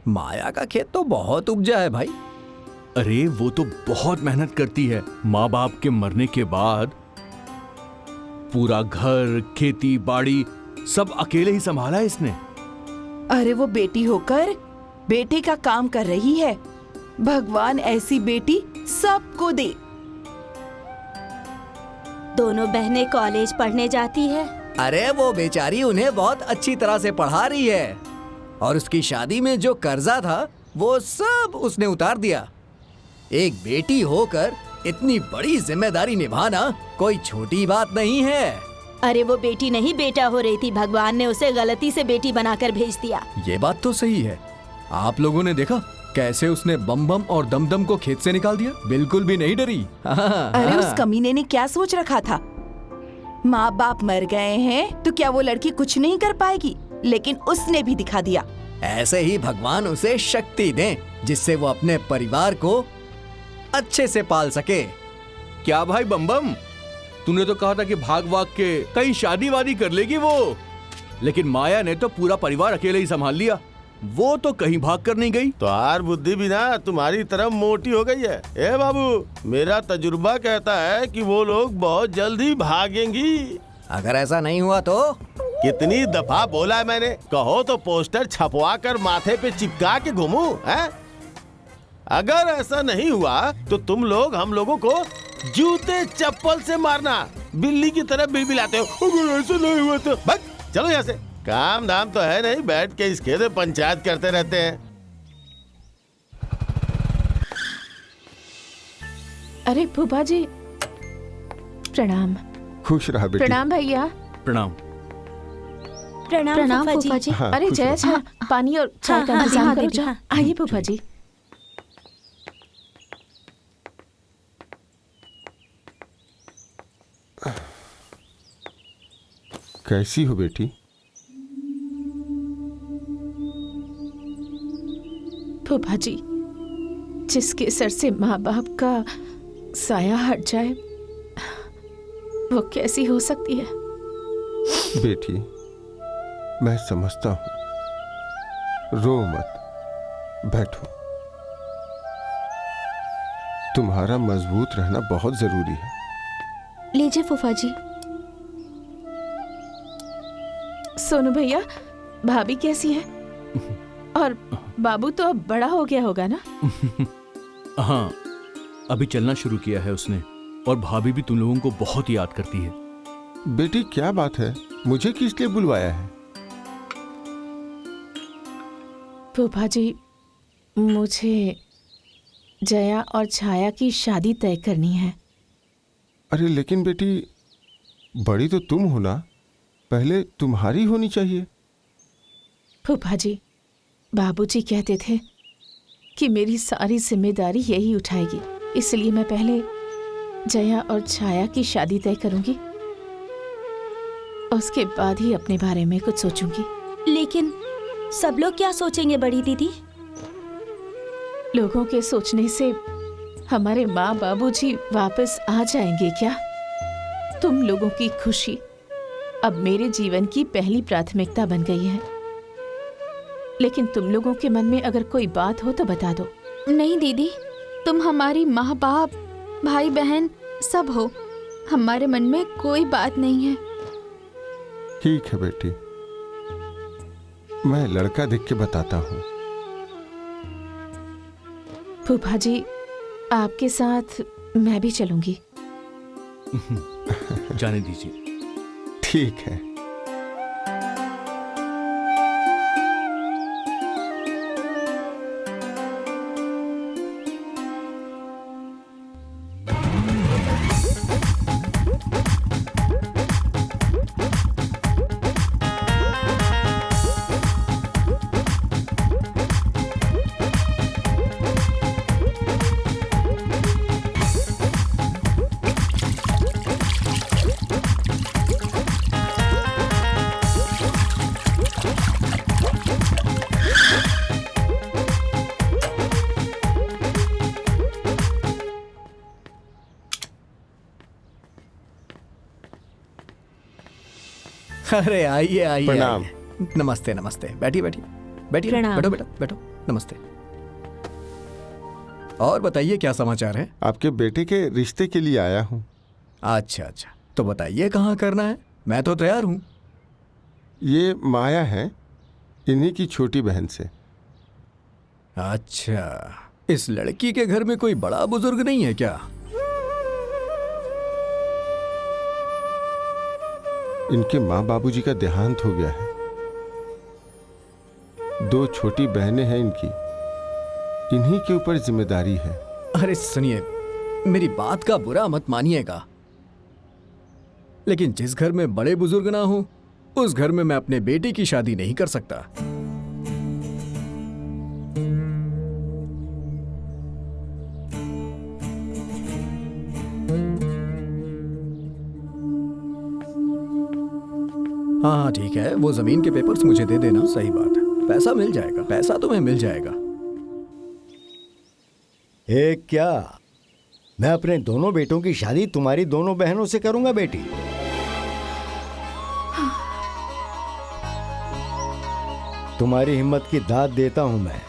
माया का खेत तो बहुत उपजा है भाई। अरे वो तो बहुत मेहनत करती है। माँ बाप के मरने के बाद पूरा घर, खेती बाड़ी सब अकेले ही संभाला है इसने। अरे वो बेटी होकर बेटे का काम कर रही है। भगवान ऐसी बेटी सबको दे। दोनों बहनें कॉलेज पढ़ने जाती है। अरे वो बेचारी उन्हें बहुत अच्छी तरह से पढ़ा रही है और उसकी शादी में जो कर्जा था वो सब उसने उतार दिया। एक बेटी होकर इतनी बड़ी जिम्मेदारी निभाना कोई छोटी बात नहीं है। अरे वो बेटी नहीं बेटा हो रही थी, भगवान ने उसे गलती से बेटी बनाकर भेज दिया। ये बात तो सही है। आप लोगों ने देखा कैसे उसने बम बम और दम दम को खेत से निकाल दिया, बिल्कुल भी नहीं डरी। अरे उस कमीने ने क्या सोच रखा था? माँ बाप मर गए हैं तो क्या वो लड़की कुछ नहीं कर पाएगी? लेकिन उसने भी दिखा दिया। ऐसे ही भगवान उसे शक्ति दें जिससे वो अपने परिवार को अच्छे से पाल सके। क्या भाई बम बम, तूने तो कहा था कि भाग भाग के कहीं शादी वादी कर लेगी वो, लेकिन माया ने तो पूरा परिवार अकेले ही संभाल लिया। वो तो कहीं भाग कर नहीं गई। तो आर बुद्धि भी ना तुम्हारी तरफ मोटी हो गई है। ए बाबू, मेरा तजुर्बा कहता है कि वो लोग बहुत जल्द ही भागेंगी। अगर ऐसा नहीं हुआ तो कितनी दफा बोला है मैंने, कहो तो पोस्टर छपवा कर माथे पे चिपका के घूमूं, हैं? अगर ऐसा नहीं हुआ तो तुम लोग हम लोगों को जूते चप्पल से मारना, बिल्ली की तरह बिलबिलाते हो। अगर ऐसा नहीं हुआ तो भाग, चलो यहाँ से। काम धाम तो है नहीं, बैठ के इस खेत में पंचायत करते रहते हैं। अरे फूफा जी, प्रणाम। खुश रहा बेटी। प्रणाम भैया। प्रणाम। प्रणाम फूफा जी। हाँ, अरे खुश जय रहो। जय, पानी और चाय का हाँ, इंतजाम हाँ, करो। दीदी, हाँ। आइए फूफा जी। कैसी हो बेटी? फूफा जी, जिसके सर से माँ बाप का साया हट जाए वो कैसी हो सकती है? बेटी, मैं समझता हूं, रो मत, बैठो। तुम्हारा मजबूत रहना बहुत जरूरी है। लीजिए फूफा जी। सोनू भैया, भाभी कैसी है? और बाबू तो अब बड़ा हो गया होगा ना? हाँ, अभी चलना शुरू किया है उसने, और भाभी भी तुम लोगों को बहुत याद करती है। बेटी क्या बात है, मुझे किस लिए बुलवाया है? फूफा जी, मुझे जया और छाया की शादी तय करनी है। अरे लेकिन बेटी, बड़ी तो तुम हो ना, पहले तुम्हारी होनी चाहिए। फूफा जी, बाबूजी कहते थे कि मेरी सारी जिम्मेदारी यही उठाएगी, इसलिए मैं पहले जया और छाया की शादी तय करूंगी, उसके बाद ही अपने बारे में कुछ सोचूंगी। लेकिन सब लोग क्या सोचेंगे बड़ी दीदी? लोगों के सोचने से हमारे माँ बाबूजी वापस आ जाएंगे क्या? तुम लोगों की खुशी अब मेरे जीवन की पहली प्राथमिकता बन गई है, लेकिन तुम लोगों के मन में अगर कोई बात हो तो बता दो। नहीं दीदी, तुम हमारी माँ बाप भाई बहन सब हो, हमारे मन में कोई बात नहीं है। ठीक है बेटी, मैं लड़का देख के बताता हूँ। फूफा जी, आपके साथ मैं भी चलूंगी। जाने दीजिए। ठीक है। अरे आइए आइए। प्रणाम। आइए। नमस्ते नमस्ते, बैठिए बैठिए बैठिए। प्रणाम। बैठो बेटा बैठो। नमस्ते। और बताइए क्या समाचार है? आपके बेटे के रिश्ते के लिए आया हूँ। अच्छा अच्छा, तो बताइए कहाँ करना है, मैं तो तैयार हूँ। ये माया है, इन्हीं की छोटी बहन से। अच्छा, इस लड़की के घर में कोई बड़ा बुजुर्ग नहीं है क्या? इनके माँ बाबूजी का देहांत हो गया है। 2 छोटी बहनें हैं इनकी, इन्हीं के ऊपर जिम्मेदारी है। अरे सुनिए, मेरी बात का बुरा मत मानिएगा, लेकिन जिस घर में बड़े बुजुर्ग ना हो उस घर में मैं अपने बेटे की शादी नहीं कर सकता। हाँ ठीक है, वो जमीन के पेपर्स मुझे दे देना। सही बात है, पैसा मिल जाएगा, पैसा तुम्हें मिल जाएगा। एक क्या, मैं अपने दोनों बेटों की शादी तुम्हारी दोनों बहनों से करूंगा बेटी। तुम्हारी हिम्मत की दाद देता हूं मैं।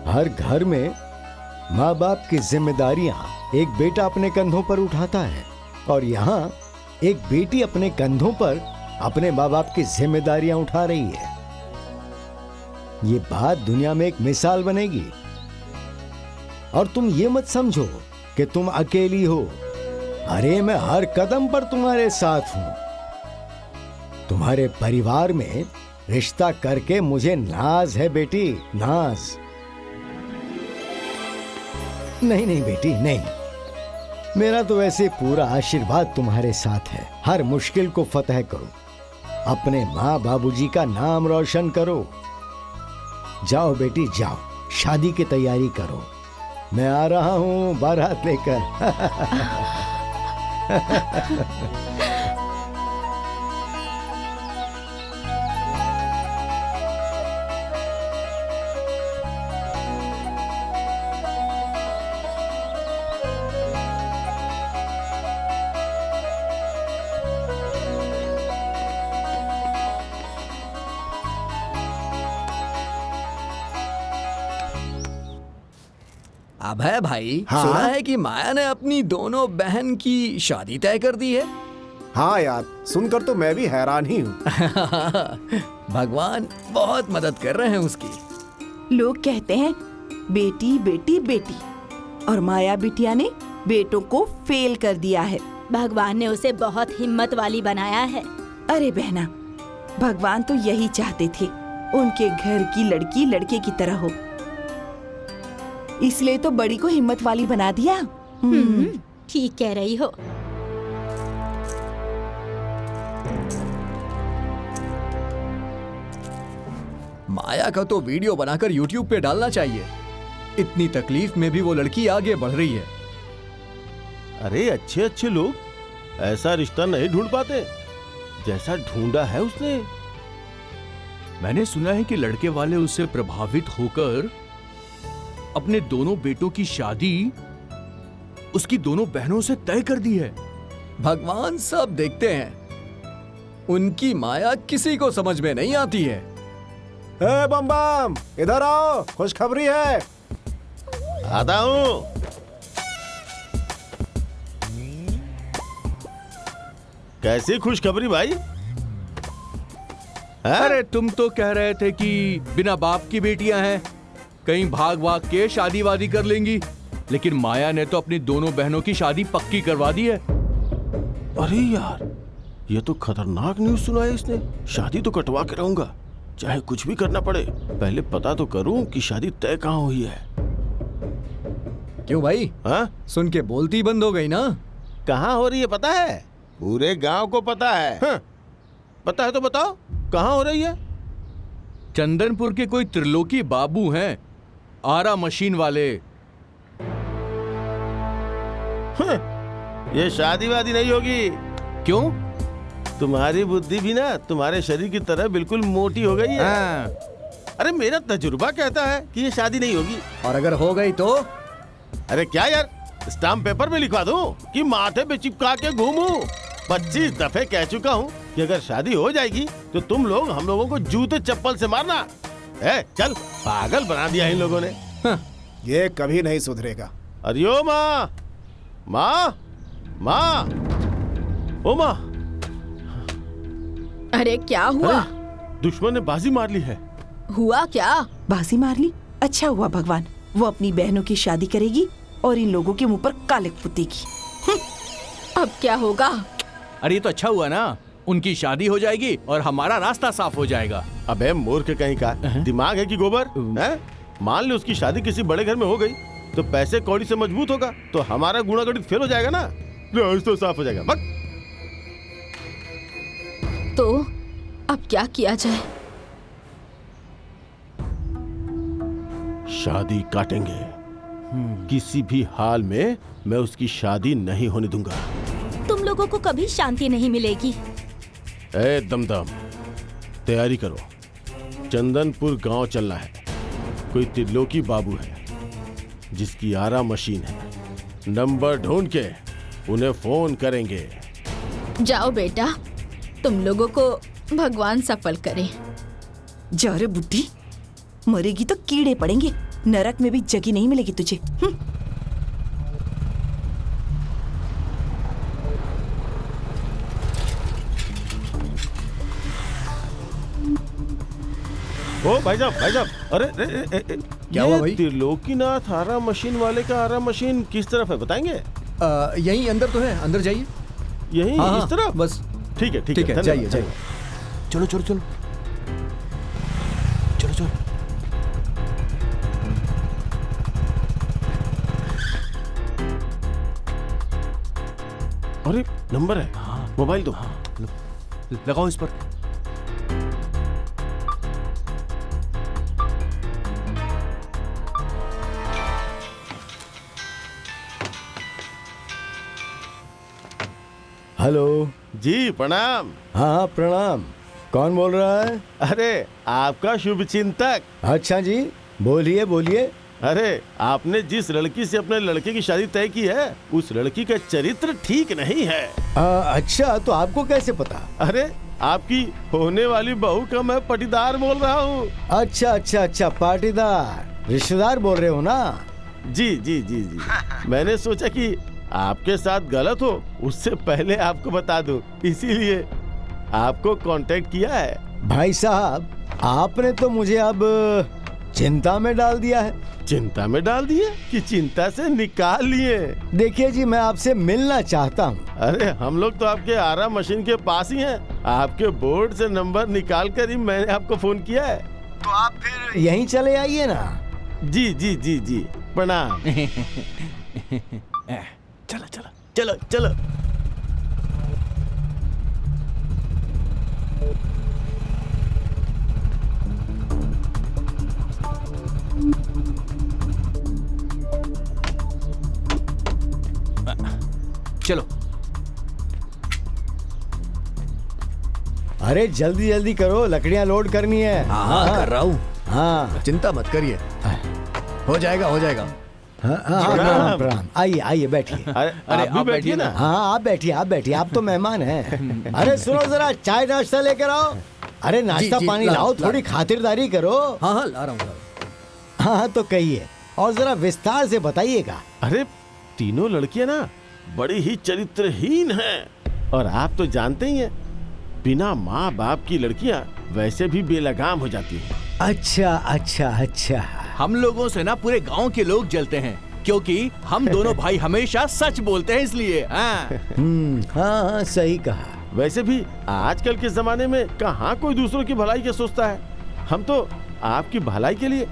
हर घर में माँ बाप की जिम्मेदारियां एक बेटा अपने कंधों पर उठाता है, और यहाँ एक बेटी अपने कंधों पर अपने माँ बाप की जिम्मेदारियां उठा रही है। ये बात दुनिया में एक मिसाल बनेगी। और तुम ये मत समझो कि तुम अकेली हो। अरे मैं हर कदम पर तुम्हारे साथ हूं। तुम्हारे परिवार में रिश्ता करके मुझे नाज है बेटी, नाज। नहीं नहीं बेटी, नहीं। मेरा तो वैसे पूरा आशीर्वाद तुम्हारे साथ है। हर मुश्किल को फतह करो, अपने माँ बाबूजी का नाम रोशन करो। जाओ बेटी जाओ, शादी की तैयारी करो। मैं आ रहा हूँ बारात लेकर। अभय भाई, हाँ? सुना है कि माया ने अपनी दोनों बहन की शादी तय कर दी है। हाँ यार, सुनकर तो मैं भी हैरान ही हूँ। भगवान बहुत मदद कर रहे हैं उसकी। लोग कहते हैं बेटी बेटी बेटी, और माया बिटिया ने बेटों को फेल कर दिया है। भगवान ने उसे बहुत हिम्मत वाली बनाया है। अरे बहना, भगवान तो यही चाहते थे, उनके घर की लड़की लड़के की तरह हो। इसलिए तो बड़ी को हिम्मत वाली बना दिया। ठीक कह रही हो। माया का तो वीडियो बनाकर YouTube पे डालना चाहिए। इतनी तकलीफ में भी वो लड़की आगे बढ़ रही है। अरे अच्छे अच्छे लोग ऐसा रिश्ता नहीं ढूंढ पाते जैसा ढूंढा है उसने। मैंने सुना है कि लड़के वाले उससे प्रभावित होकर अपने दोनों बेटों की शादी उसकी दोनों बहनों से तय कर दी है। भगवान सब देखते हैं, उनकी माया किसी को समझ में नहीं आती है। ए बम बम, इधर आओ, खुशखबरी है। आता हूँ। कैसी खुशखबरी भाई? है? अरे तुम तो कह रहे थे कि बिना बाप की बेटियां हैं, कहीं भाग भाग के शादी वादी कर लेंगी, लेकिन माया ने तो अपनी दोनों बहनों की शादी पक्की करवा दी है। अरे यार, ये तो खतरनाक न्यूज़ सुना है इसने। शादी तो कटवा के रहूंगा, चाहे कुछ भी करना पड़े। पहले पता तो करूं कि शादी तय कहाँ हुई है। क्यों भाई? हाँ? सुन के बोलती बंद हो गई ना? कहाँ हो रही है पता है? पूरे गांव को पता है। हाँ? पता है तो बताओ, कहाँ हो रही है? चंदनपुर के कोई त्रिलोकी बाबू हैं, आरा मशीन वाले। ये शादी वादी नहीं होगी। क्यों? तुम्हारी बुद्धि भी ना तुम्हारे शरीर की तरह बिल्कुल मोटी हो गई है। अरे मेरा तजुर्बा कहता है कि ये शादी नहीं होगी। और अगर हो गई तो? अरे क्या यार, स्टाम्प पेपर में लिखवा दूं कि माथे पे चिपका के घूमूं? 25 दफे कह चुका हूँ कि अगर शादी हो जाएगी तो तुम लोग हम लोगों को जूते चप्पल से मारना। चल, पागल बना दिया इन लोगों ने। ये कभी नहीं सुधरेगा। अरे ओ माँ, माँ, माँ, ओ माँ। अरे क्या हुआ? दुश्मन ने बाजी मार ली है। हुआ क्या? बाजी मार ली? अच्छा हुआ भगवान, वो अपनी बहनों की शादी करेगी और इन लोगों के मुंह पर कालिक पुतेगी। अब क्या होगा? अरे ये तो अच्छा हुआ ना, उनकी शादी हो जाएगी और हमारा रास्ता साफ हो जाएगा। अबे मूर्ख कहीं का, दिमाग है कि गोबर है? मान ले उसकी शादी किसी बड़े घर में हो गई तो पैसे कौड़ी से मजबूत होगा, तो हमारा गुणागणित फेल हो जाएगा ना, रास्ता साफ हो जाएगा। बक। तो अब क्या किया जाए? शादी काटेंगे। किसी भी हाल में मैं उसकी शादी नहीं होने दूंगा। तुम लोगों को कभी शांति नहीं मिलेगी। ए दमदम, तैयारी करो। चंदनपुर गांव चलना है। कोई त्रिलोकी बाबू है जिसकी आरा मशीन है। नंबर ढूंढ के उन्हें फोन करेंगे। जाओ बेटा, तुम लोगों को भगवान सफल करे। जा रे बुड्ढी, मरेगी तो कीड़े पड़ेंगे, नरक में भी जगह नहीं मिलेगी तुझे। ओ भाई साहब, अरे क्या हुआ भाई? त्रिलोकीनाथ आरा मशीन वाले का आरा मशीन किस तरफ है बताएंगे? यहीं अंदर तो है, अंदर जाइए। यहीं हाँ, इस तरफ? बस ठीक है ठीक है, जाइए जाइए। चलो चलो चलो चलो चलो। अरे नंबर है, मोबाइल दो। लगाओ इस पर। हेलो। जी प्रणाम। हाँ प्रणाम। कौन बोल रहा है? अरे आपका शुभ चिंतक। अच्छा जी, बोलिए बोलिए। अरे आपने जिस लड़की से अपने लड़के की शादी तय की है, उस लड़की का चरित्र ठीक नहीं है। अच्छा, तो आपको कैसे पता? अरे आपकी होने वाली बहू का मैं पटीदार बोल रहा हूँ। अच्छा अच्छा अच्छा, पाटीदार रिश्तेदार बोल रहे हो ना? जी जी जी जी। मैंने सोचा कि आपके साथ गलत हो उससे पहले आपको बता दूं, इसीलिए आपको कांटेक्ट किया है। भाई साहब, आपने तो मुझे अब चिंता में डाल दिया है। चिंता में डाल दिए कि चिंता से निकाल लिए? देखिए जी, मैं आपसे मिलना चाहता हूँ। अरे हम लोग तो आपके आरा मशीन के पास ही हैं। आपके बोर्ड से नंबर निकाल कर ही मैंने आपको फोन किया है। तो आप फिर यहीं चले आइए ना। जी जी जी जी, प्रणाम। चलो चलो चलो चलो। चलो। अरे जल्दी जल्दी करो, लकड़ियाँ लोड करनी है। हाँ कर रहा हूँ। हाँ चिंता मत करिए, हो जाएगा हो जाएगा। हाँ, प्रणाम प्रणाम। आइए आइए बैठिए। अरे आप भी बैठिए ना। हाँ आप बैठिए आप बैठिए, आप तो मेहमान हैं। अरे सुनो जरा, चाय नाश्ता लेकर आओ। अरे नाश्ता जी, पानी ला- लाओ, ला- थोड़ी खातिरदारी करो। हाँ हाँ ला रहा हूँ। हाँ तो कहिए, और जरा विस्तार से बताइएगा। अरे तीनों लड़कियां ना बड़ी ही चरित्रहीन हैं, और आप तो जानते ही हैं, बिना माँ बाप की लड़कियां वैसे भी बेलगाम हो जाती हैं। अच्छा अच्छा अच्छा। हम लोगों से ना पूरे गांव के लोग जलते हैं, क्योंकि हम दोनों भाई हमेशा सच बोलते हैं, इसलिए। हाँ सही कहा। वैसे भी आजकल के जमाने में कहाँ कोई दूसरों की भलाई के सोचता है। हम तो आपकी भलाई के लिए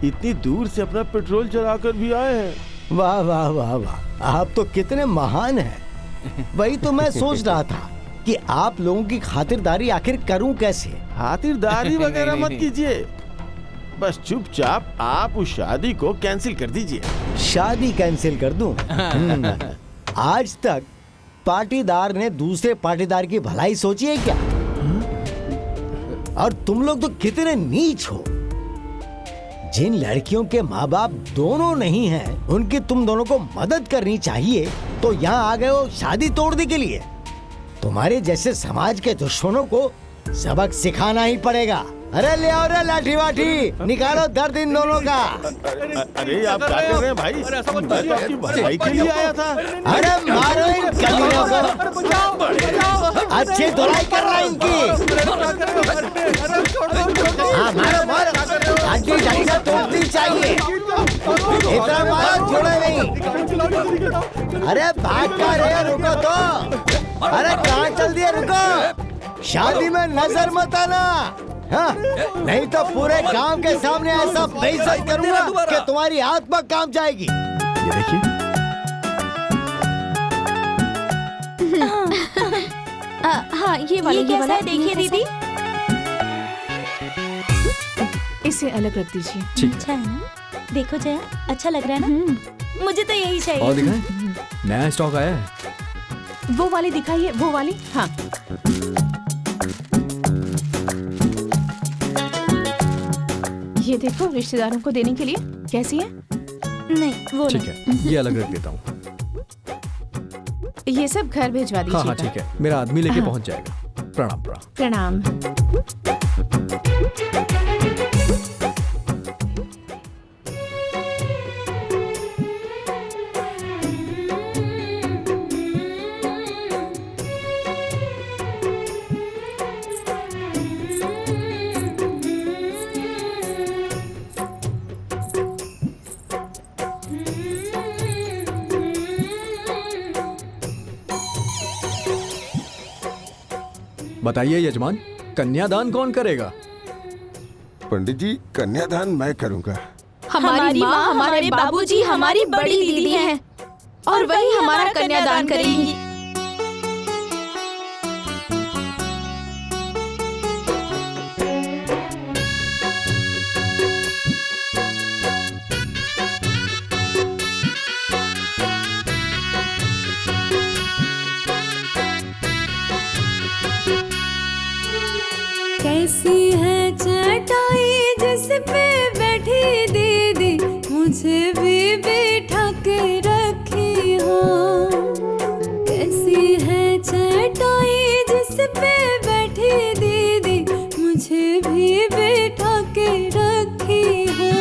इतनी दूर से अपना पेट्रोल चला कर भी आए हैं। वाह वाह वाह वाह, आप तो कितने महान हैं। वही तो मैं सोच रहा था कि आप लोगों की खातिरदारी आखिर करूं कैसे। खातिरदारी वगैरह मत कीजिए, बस चुपचाप आप उस शादी को कैंसिल कर दीजिए। शादी कैंसिल कर दूं? आज तक पाटीदार ने दूसरे पाटीदार की भलाई सोची है क्या? और तुम लोग तो कितने नीच हो। जिन लड़कियों के माँ बाप दोनों नहीं हैं, उनकी तुम दोनों को मदद करनी चाहिए, तो यहाँ आ गए हो शादी तोड़ने के लिए। तुम्हारे जैसे समाज के दुश्मनों को सबक सिखाना ही पड़ेगा। अरे ले आओ रे लाठी वाठी, निकालो दर्द इन दोनों का। अरे आप क्या कर रहे हैं भाई? मैं तो आपकी भलाई के लिए आया था। अरे मारो इन कमीनों को, अच्छी धुलाई करना इनकी। हाँ मारो मारो, हड्डी ढंग से तोड़नी चाहिए, इतना मारो जुड़े नहीं। अरे भाग का रे, रुको तो। अरे कहाँ चल दिए, रुको। शादी में नजर मत आना, हाँ? नहीं तो पूरे गांव के सामने ऐसा बेइज्जत करूंगा कि तुम्हारी आत्मा काम जाएगी। ये देखिए। हाँ ये वाला, ये वाला देखिए दीदी। इसे अलग रख दीजिए। अच्छा है ना? देखो जया, अच्छा लग रहा है ना? मुझे तो यही चाहिए। और दिखाएं? नया स्टॉक आया है। वो वाली दिखाइए, वो वाली। हाँ ये देखो, रिश्तेदारों को देने के लिए कैसी है? नहीं वो ठीक है, ये अलग रख देता हूँ। ये सब घर भिजवा दीजिएगा। हाँ हाँ ठीक है, मेरा आदमी लेके हाँ। पहुंच जाएगा। प्रणाम प्रणाम। प्रणाम। बताइए यजमान, कन्यादान कौन करेगा? पंडित जी, कन्यादान मैं करूंगा। हमारी माँ, हमारे बाबूजी हमारी बड़ी दीदी हैं और वही हमारा कन्यादान करेंगी। कैसी है चटाई जिस पे बैठी दीदी, मुझे भी बिठा के रखी हो। कैसी है चटाई जिस पे बैठी दीदी, मुझे भी बिठा के रखी हो।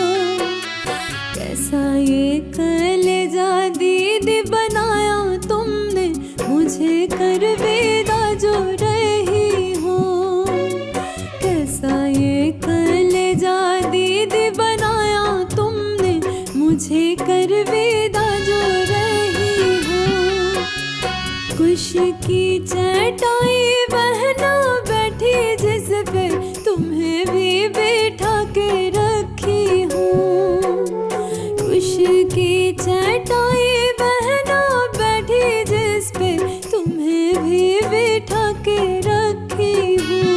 कैसा ये कलेजा दीदी बनाया तुमने, मुझे कर विदा जो रही हो। कैसा ये कलेजा दीदी बनाया तुमने, मुझे कर विदा जो रही हो। कुश की चटाई बहना बैठी जिस पे, तुम्हें भी बिठा के रखी हूँ। कुश की चटाई बहना बैठी जिस पे, तुम्हें भी बिठा के रखी हूँ।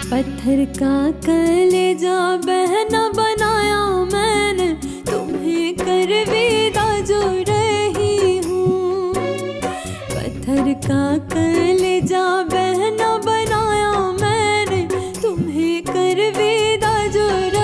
पत्थर का कलेजा बहना बनाया मैंने, तुम्हें कर विदा जो रही हूँ। पत्थर का कलेजा बहना बनाया मैंने, तुम्हें कर विदा जो रही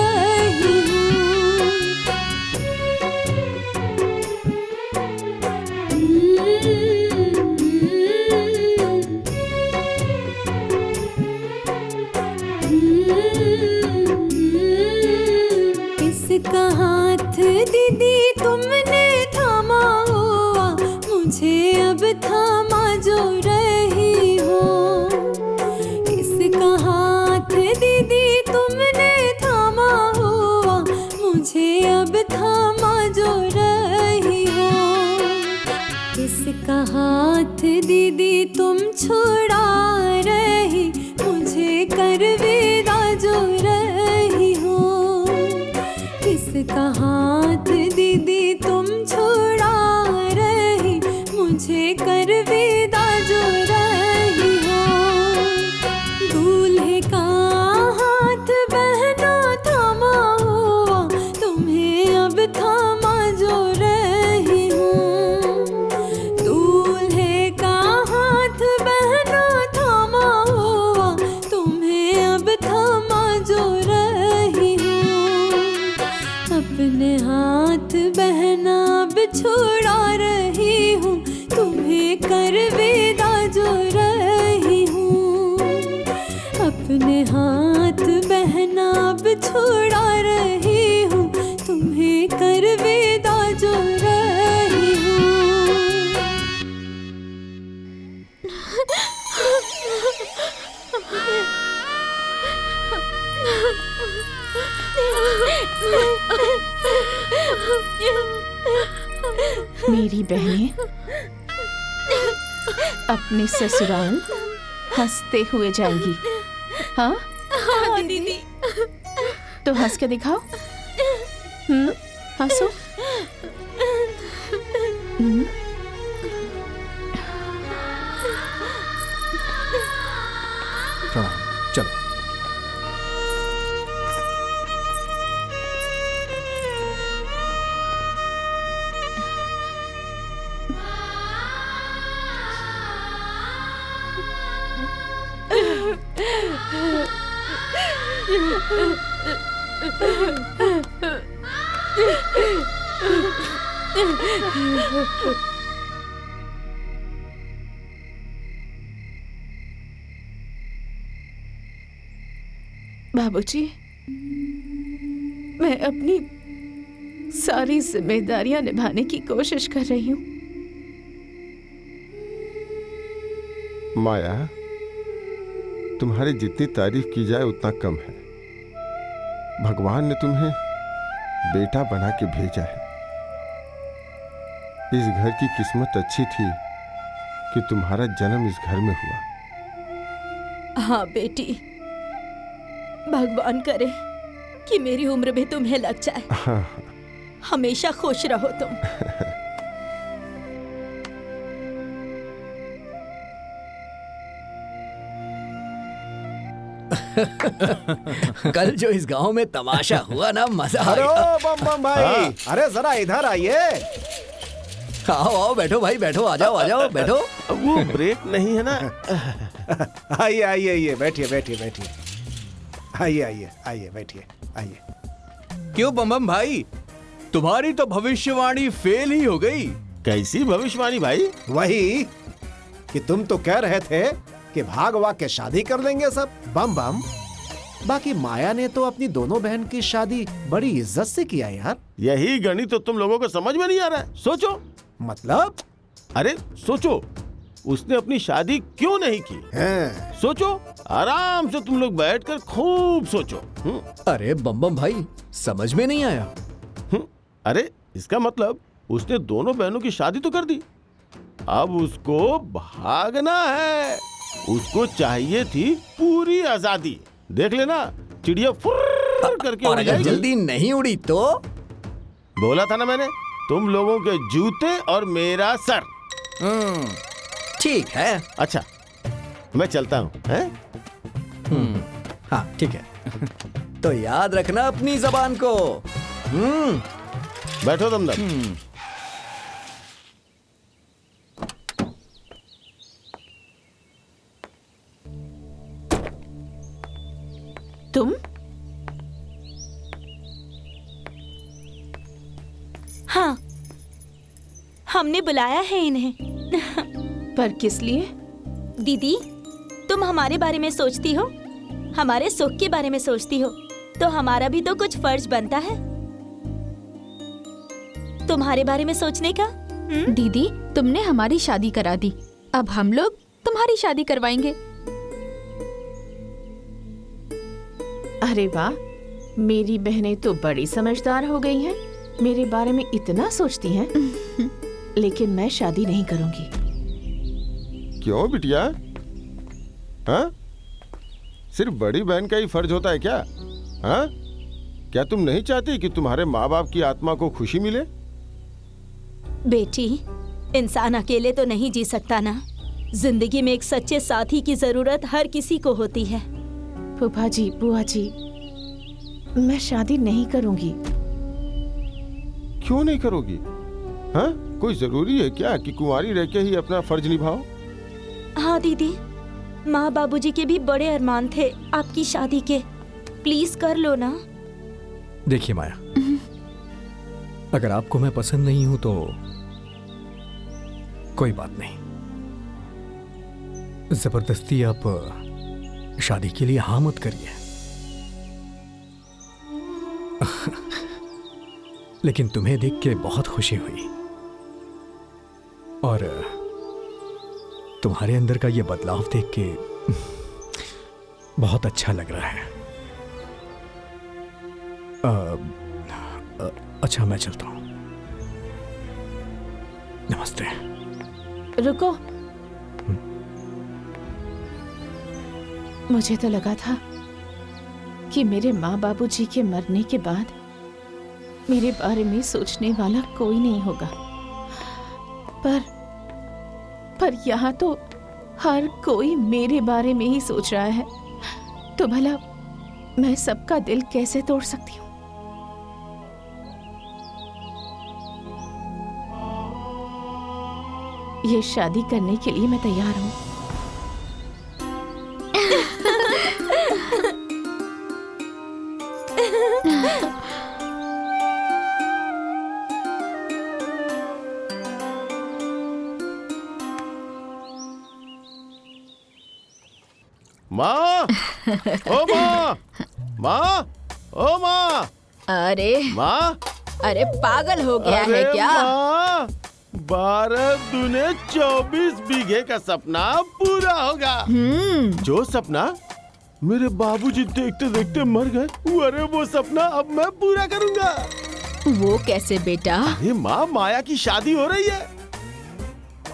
किसका हाथ दीदी तुमने थामा हुआ, मुझे अब थामा जो रही हो। किसका हाथ दीदी तुमने थामा हुआ, मुझे अब थामा जो रही हो। किसका हाथ दीदी तुम छुड़ा रही, मुझे कर विदा जो रही हो। किसका हाथ दीदी तुम छुड़ा रही, मुझे कर विदा जो रही हो। दूल्हे का हाथ बहना थामा हुआ, तुम्हें अब थामा जो रही हूँ। दूल्हे का हाथ बहना थामा हुआ, तुम्हें अब थामा जो रही हूँ। अपने हाथ बहना अब छुड़ा रही हूँ, तुम्हें कर विदा जो रही हूँ। अपने हाथ बहना अब छुड़ा रही हूँ, तुम्हें कर विदा जो रही मेरी बहनें अपने ससुराल हंसते हुए जाएंगी। हाँ हाँ दीदी। तो हंस के दिखाओ। हंसो। प्रणाम, चलो। बाबूजी, मैं अपनी सारी जिम्मेदारियां निभाने की कोशिश कर रही हूँ। माया, तुम्हारी जितनी तारीफ की जाए उतना कम है। भगवान ने तुम्हें बेटा बना के भेजा है। इस घर की किस्मत अच्छी थी कि तुम्हारा जन्म इस घर में हुआ। हाँ बेटी, भगवान करे कि मेरी उम्र भी तुम्हें लग जाए। हमेशा खुश रहो तुम। कल जो इस गांव में तमाशा हुआ ना, मजा आ अरे गया। ओ बम बम भाई, अरे जरा इधर आइए। आओ आओ, बैठो भाई बैठो, आ जाओ बैठो। वो ब्रेक नहीं है ना। आइए आइए आइए, बैठिए बैठिए बैठिए। आइए आइए आइए, बैठिए आइए। क्यों बम भाई, तुम्हारी तो भविष्यवाणी फेल ही हो गई। कैसी भविष्यवाणी भाई? वही कि तुम तो कह रहे थे कि भाग वाग के शादी कर लेंगे सब। बम बम, बाकी माया ने तो अपनी दोनों बहन की शादी बड़ी इज्जत से किया यार। यही गणित तो तुम लोगों को समझ में नहीं आ रहा है। सोचो। मतलब? अरे सोचो, उसने अपनी शादी क्यों नहीं की? सोचो, आराम से तुम लोग बैठकर खूब सोचो। अरे बम भाई, समझ में नहीं आया। अरे इसका मतलब उसने दोनों बहनों की शादी तो कर दी, अब उसको भागना है। उसको चाहिए थी पूरी आजादी। देख लेना, चिड़िया फुर्र करके और उड़ अगर जाएगी। जल्दी नहीं उड़ी तो? बोला था ना मैंने, तुम लोगों के जूते और मेरा सर। ठीक है। अच्छा, मैं चलता हूँ। हाँ ठीक है। तो याद रखना अपनी जबान को। बैठो दमदम। तुम? हाँ, हमने बुलाया है इन्हें। पर किस लिए? दीदी, तुम हमारे बारे में सोचती हो, हमारे सुख के बारे में सोचती हो, तो हमारा भी तो कुछ फर्ज बनता है तुम्हारे बारे में सोचने का। दीदी, तुमने हमारी शादी करा दी, अब हम लोग तुम्हारी शादी करवाएंगे। अरे वाह, मेरी बहनें तो बड़ी समझदार हो गई हैं, मेरे बारे में इतना सोचती हैं। लेकिन मैं शादी नहीं करूंगी। क्यों बिटिया? हाँ? सिर्फ बड़ी बहन का ही फर्ज होता है क्या? हाँ? क्या तुम नहीं चाहती कि तुम्हारे माँ बाप की आत्मा को खुशी मिले? बेटी, इंसान अकेले तो नहीं जी सकता ना। जिंदगी में एक सच्चे साथी की जरूरत हर किसी को होती है। फूफा जी, बुआ जी, मैं शादी नहीं करूंगी। क्यों नहीं करोगी? हाँ? कोई जरूरी है क्या कि कुंवारी रह के ही अपना फर्ज निभाओ? हाँ दीदी, माँ बाबूजी के भी बड़े अरमान थे आपकी शादी के। प्लीज कर लो ना। देखिए माया, अगर आपको मैं पसंद नहीं हूं तो कोई बात नहीं। जबरदस्ती आप शादी के लिए हाँ मत करिए। लेकिन तुम्हें देख के बहुत खुशी हुई और तुम्हारे अंदर का ये बदलाव देख के बहुत अच्छा लग रहा है। अच्छा, मैं चलता हूं। नमस्ते। रुको, मुझे तो लगा था कि मेरे माँ बाबूजी के मरने के बाद मेरे बारे में सोचने वाला कोई नहीं होगा, पर यहाँ तो हर कोई मेरे बारे में ही सोच रहा है। तो भला मैं सबका दिल कैसे तोड़ सकती हूँ? ये शादी करने के लिए मैं तैयार हूँ। माँ, ओ माँ, माँ, ओ माँ। अरे माँ, अरे पागल हो गया है क्या? माँ, 12 दूने 24 बीघे का सपना पूरा होगा। जो सपना मेरे बाबूजी देखते देखते मर गए, अरे वो सपना अब मैं पूरा करूंगा। वो कैसे बेटा? अरे माँ, माया की शादी हो रही है।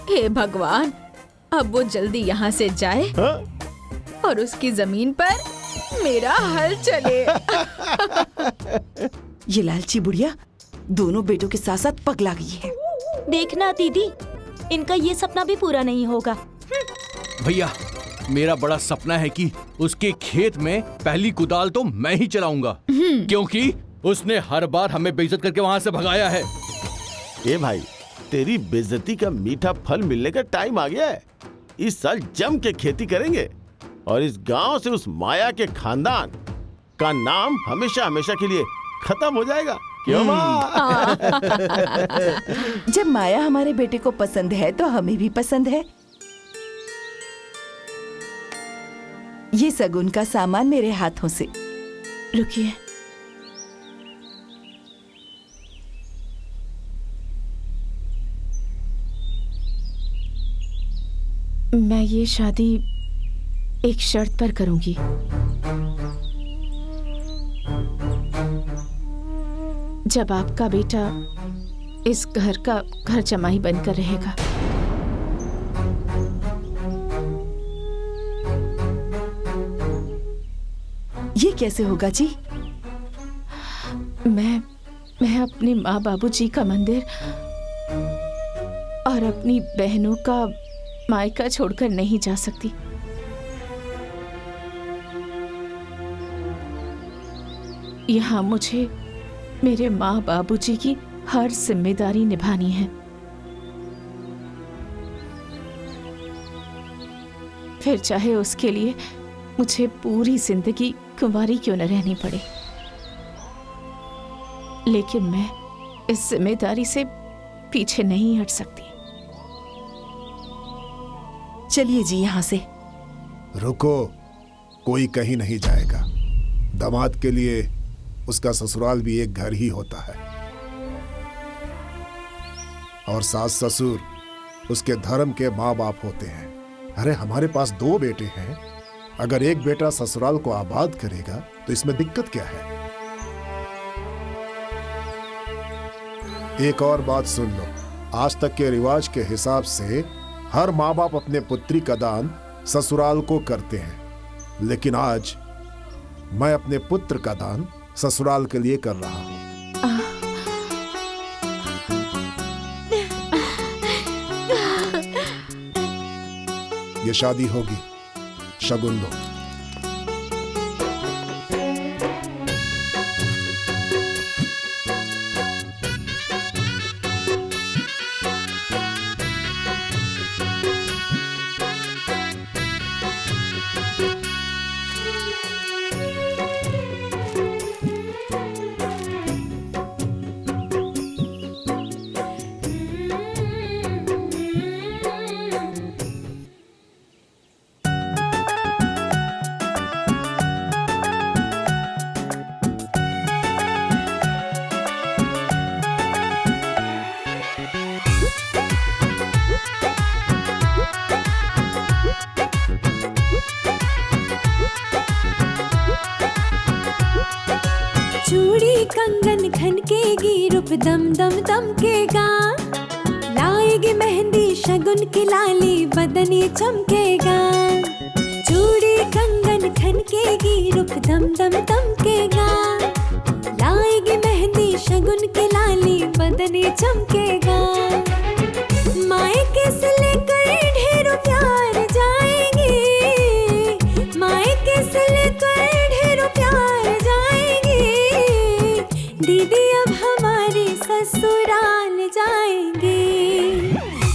हे भगवान, अब वो जल्दी यहाँ से जाए। हाँ? और उसकी जमीन पर मेरा हल चले। ये लालची बुढ़िया दोनों बेटों के साथ साथ पगला गई है। देखना दीदी, इनका ये सपना भी पूरा नहीं होगा। भैया, मेरा बड़ा सपना है कि उसके खेत में पहली कुदाल तो मैं ही चलाऊंगा, क्योंकि उसने हर बार हमें बेइज्जत करके वहां से भगाया है। ए भाई, तेरी बेइज्जती का मीठा फल मिलने का टाइम आ गया है। इस साल जम के खेती करेंगे और इस गांव से उस माया के खानदान का नाम हमेशा हमेशा के लिए खत्म हो जाएगा। क्यों माँ? जब माया हमारे बेटे को पसंद है तो हमें भी पसंद है। ये सगुन का सामान मेरे हाथों से। रुकिए, मैं ये शादी एक शर्त पर करूंगी। जब आपका बेटा इस घर का घर जमाई बनकर रहेगा। ये कैसे होगा जी? मैं अपने माँ बाबूजी का मंदिर और अपनी बहनों का मायका छोड़कर नहीं जा सकती। यहाँ मुझे मेरे माँ बाबूजी की हर जिम्मेदारी निभानी है, फिर चाहे उसके लिए मुझे पूरी जिंदगी कुंवारी क्यों न रहनी पड़े। लेकिन मैं इस जिम्मेदारी से पीछे नहीं हट सकती। चलिए जी यहाँ से। रुको, कोई कहीं नहीं जाएगा। दामाद के लिए उसका ससुराल भी एक घर ही होता है, और सास ससुर उसके धर्म के माँ बाप होते हैं। अरे हमारे पास 2 बेटे हैं, अगर एक बेटा ससुराल को आबाद करेगा तो इसमें दिक्कत क्या है? एक और बात सुन लो, आज तक के रिवाज के हिसाब से हर माँ बाप अपने पुत्री का दान ससुराल को करते हैं, लेकिन आज मैं अपने पुत्र का दान ससुराल के लिए कर रहा हूं। ये शादी होगी, शगुन दो। चूड़ी कंगन खनकेगी, रूप दम दम दमकेगा, लाएगी मेहंदी शगुन की लाली, बदनी चमकेगा। चूड़ी कंगन खनकेगी, रूप दम दम दमकेगा, लाएगी मेहंदी शगुन की लाली, बदनी चमकेगा। मायके से लेकर ढेरों प्यार जाएंगे, मायके से लेकर ढेरों प्यार जाएंगे। दीदी अब हमारी ससुराल जाएंगे,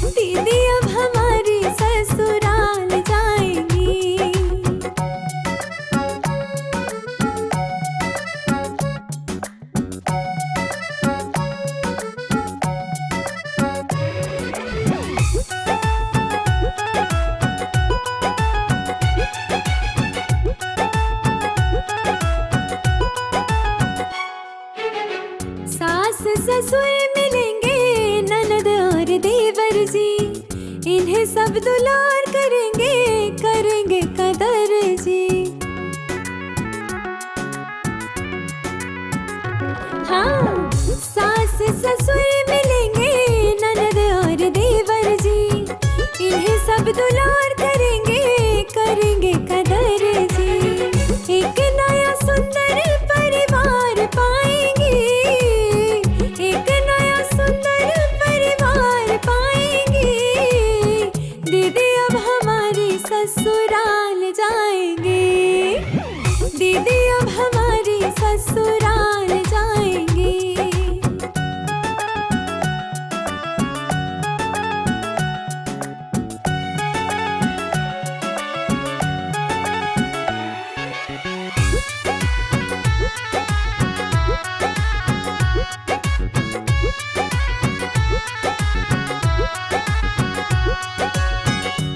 दीदी अब हमारी ससुराल जाएंगी। ससुराल जाएंगे। दीदी अब हमारी ससुराल जाएंगे।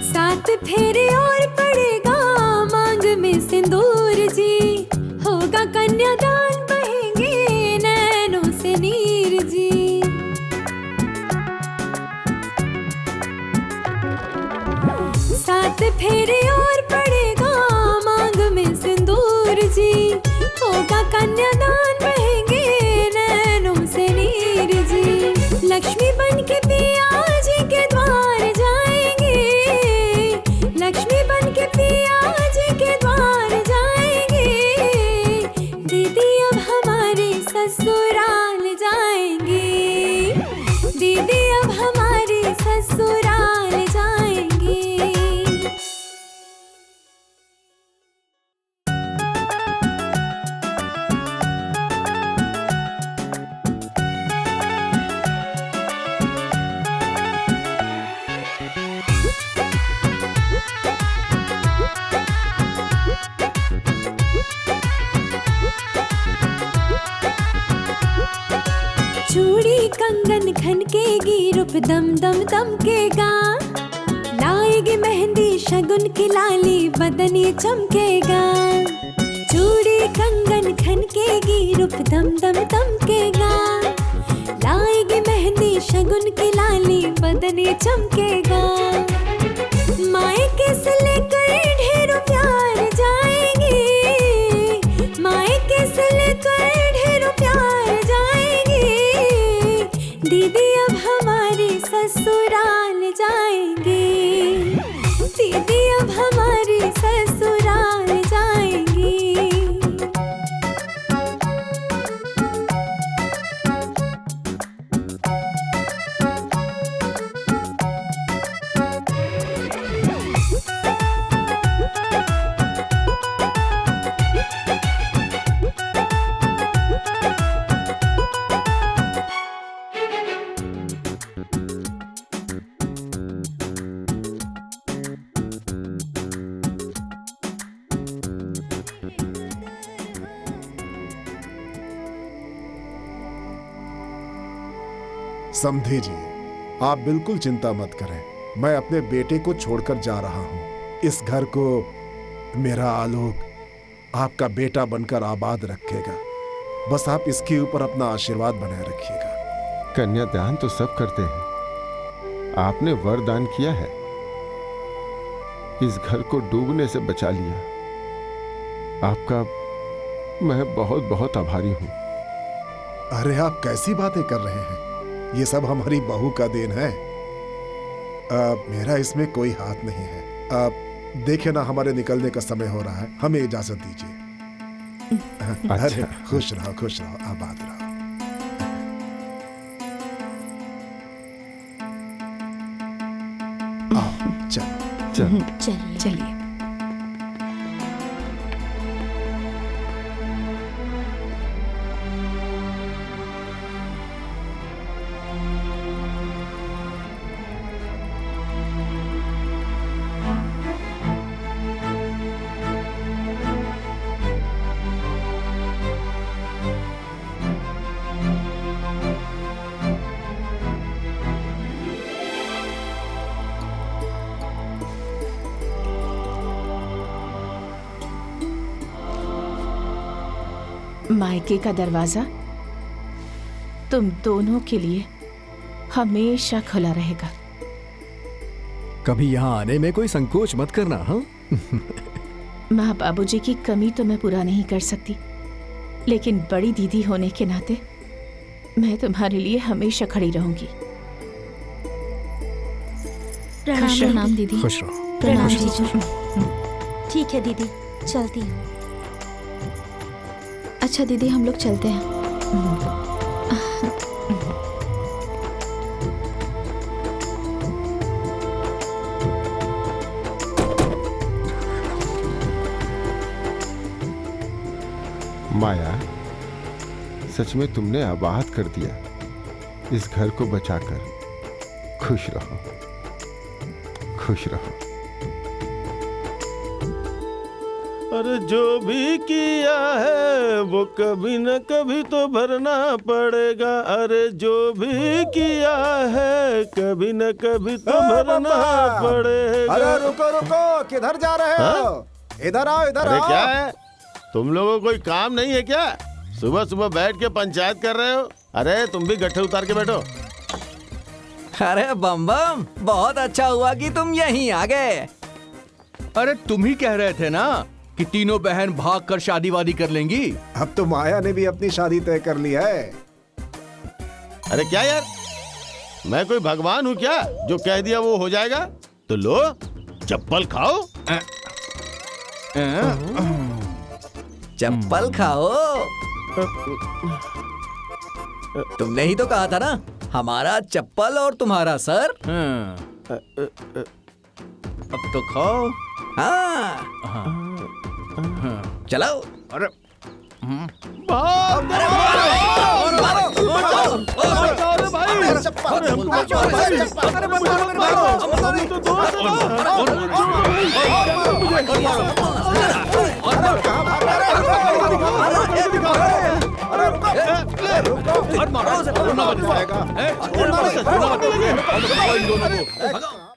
सात फेरे और पड़ेगा मांग में सिंदूर जी। होगा कन्यादान, बहेंगे नैनों से नीर जी। सात फेरे और पड़ेगा मांग में सिंदूर जी। होगा कन्यादान, बहेंगे नैनों से नीर जी। लक्ष्मी बन के पिया जी के द्वार जाएंगे। लक्ष्मी बन के पिया जी के द्वार जाएंगे। दीदी अब हमारे ससुराल जाएंगे। दीदी अब हमारे ससुराल जाएंगे। चूड़ी कंगन खनकेगी, रूप दम दम दमकेगा। लाएगी मेहंदी शगुन की लाली, बदन ये चमकेगा। चूड़ी कंगन खनकेगी, रूप दम दम दमकेगा। लाएगी मेहंदी शगुन की लाली, बदन ये चमकेगा। मायके से लेकर ढेरों प्यार जाएंगे। मायके से लेकर ढेरों प्यार जाएंगे। दीदी अब हमारी ससुराल जाएंगे। दीदी अब हमारी ससुराल जाएंगे। समधी जी, आप बिल्कुल चिंता मत करें। मैं अपने बेटे को छोड़कर जा रहा हूँ। इस घर को मेरा आलोक आपका बेटा बनकर आबाद रखेगा। बस आप इसके ऊपर अपना आशीर्वाद बनाए रखिएगा। कन्यादान तो सब करते हैं, आपने वरदान किया है, इस घर को डूबने से बचा लिया। आपका मैं बहुत बहुत आभारी हूं। अरे आप कैसी बातें कर रहे हैं? ये सब हमारी बहू का देन है। मेरा इसमें कोई हाथ नहीं है। देखे ना, हमारे निकलने का समय हो रहा है, हमें इजाजत दीजिए। अरे खुश रहो, खुश रहो, आबाद रहो। आओ, चलो चलिए चलिए। मायके का दरवाजा तुम दोनों के लिए हमेशा खुला रहेगा। कभी यहाँ आने में कोई संकोच मत करना। हाँ माँ बाबूजी की कमी तो मैं पूरा नहीं कर सकती, लेकिन बड़ी दीदी होने के नाते मैं तुम्हारे लिए हमेशा खड़ी रहूंगी। प्रणाम दीदी। खुश रहो। प्रणाम जीजू। ठीक है दीदी, चलती हूँ। अच्छा दीदी, हम लोग चलते हैं। माया, सच में तुमने आबाद कर दिया। इस घर को बचाकर खुश रहो, खुश रहो। अरे जो भी किया है वो कभी न कभी तो भरना पड़ेगा। अरे जो भी किया है कभी न कभी तो भरना पड़ेगा। अरे रुको रुको, किधर जा रहे हो? इधर आओ, इधर अरे आओ। क्या है, तुम लोगों को कोई काम नहीं है क्या? सुबह सुबह बैठ के पंचायत कर रहे हो? अरे तुम भी गट्ठे उतार के बैठो। अरे बम बम, बहुत अच्छा हुआ कि तुम यहीं आ गए। अरे तुम ही कह रहे थे ना कि तीनों बहन भाग कर शादी वादी कर लेंगी। अब तो माया ने भी अपनी शादी तय कर ली है। अरे क्या यार, मैं कोई भगवान हूँ क्या जो कह दिया वो हो जाएगा? तो लो चप्पल खाओ। चप्पल खाओ। तुमने ही तो कहा था ना, हमारा चप्पल और तुम्हारा सर। अब तो खाओ। हाँ चलो। अरे रुको।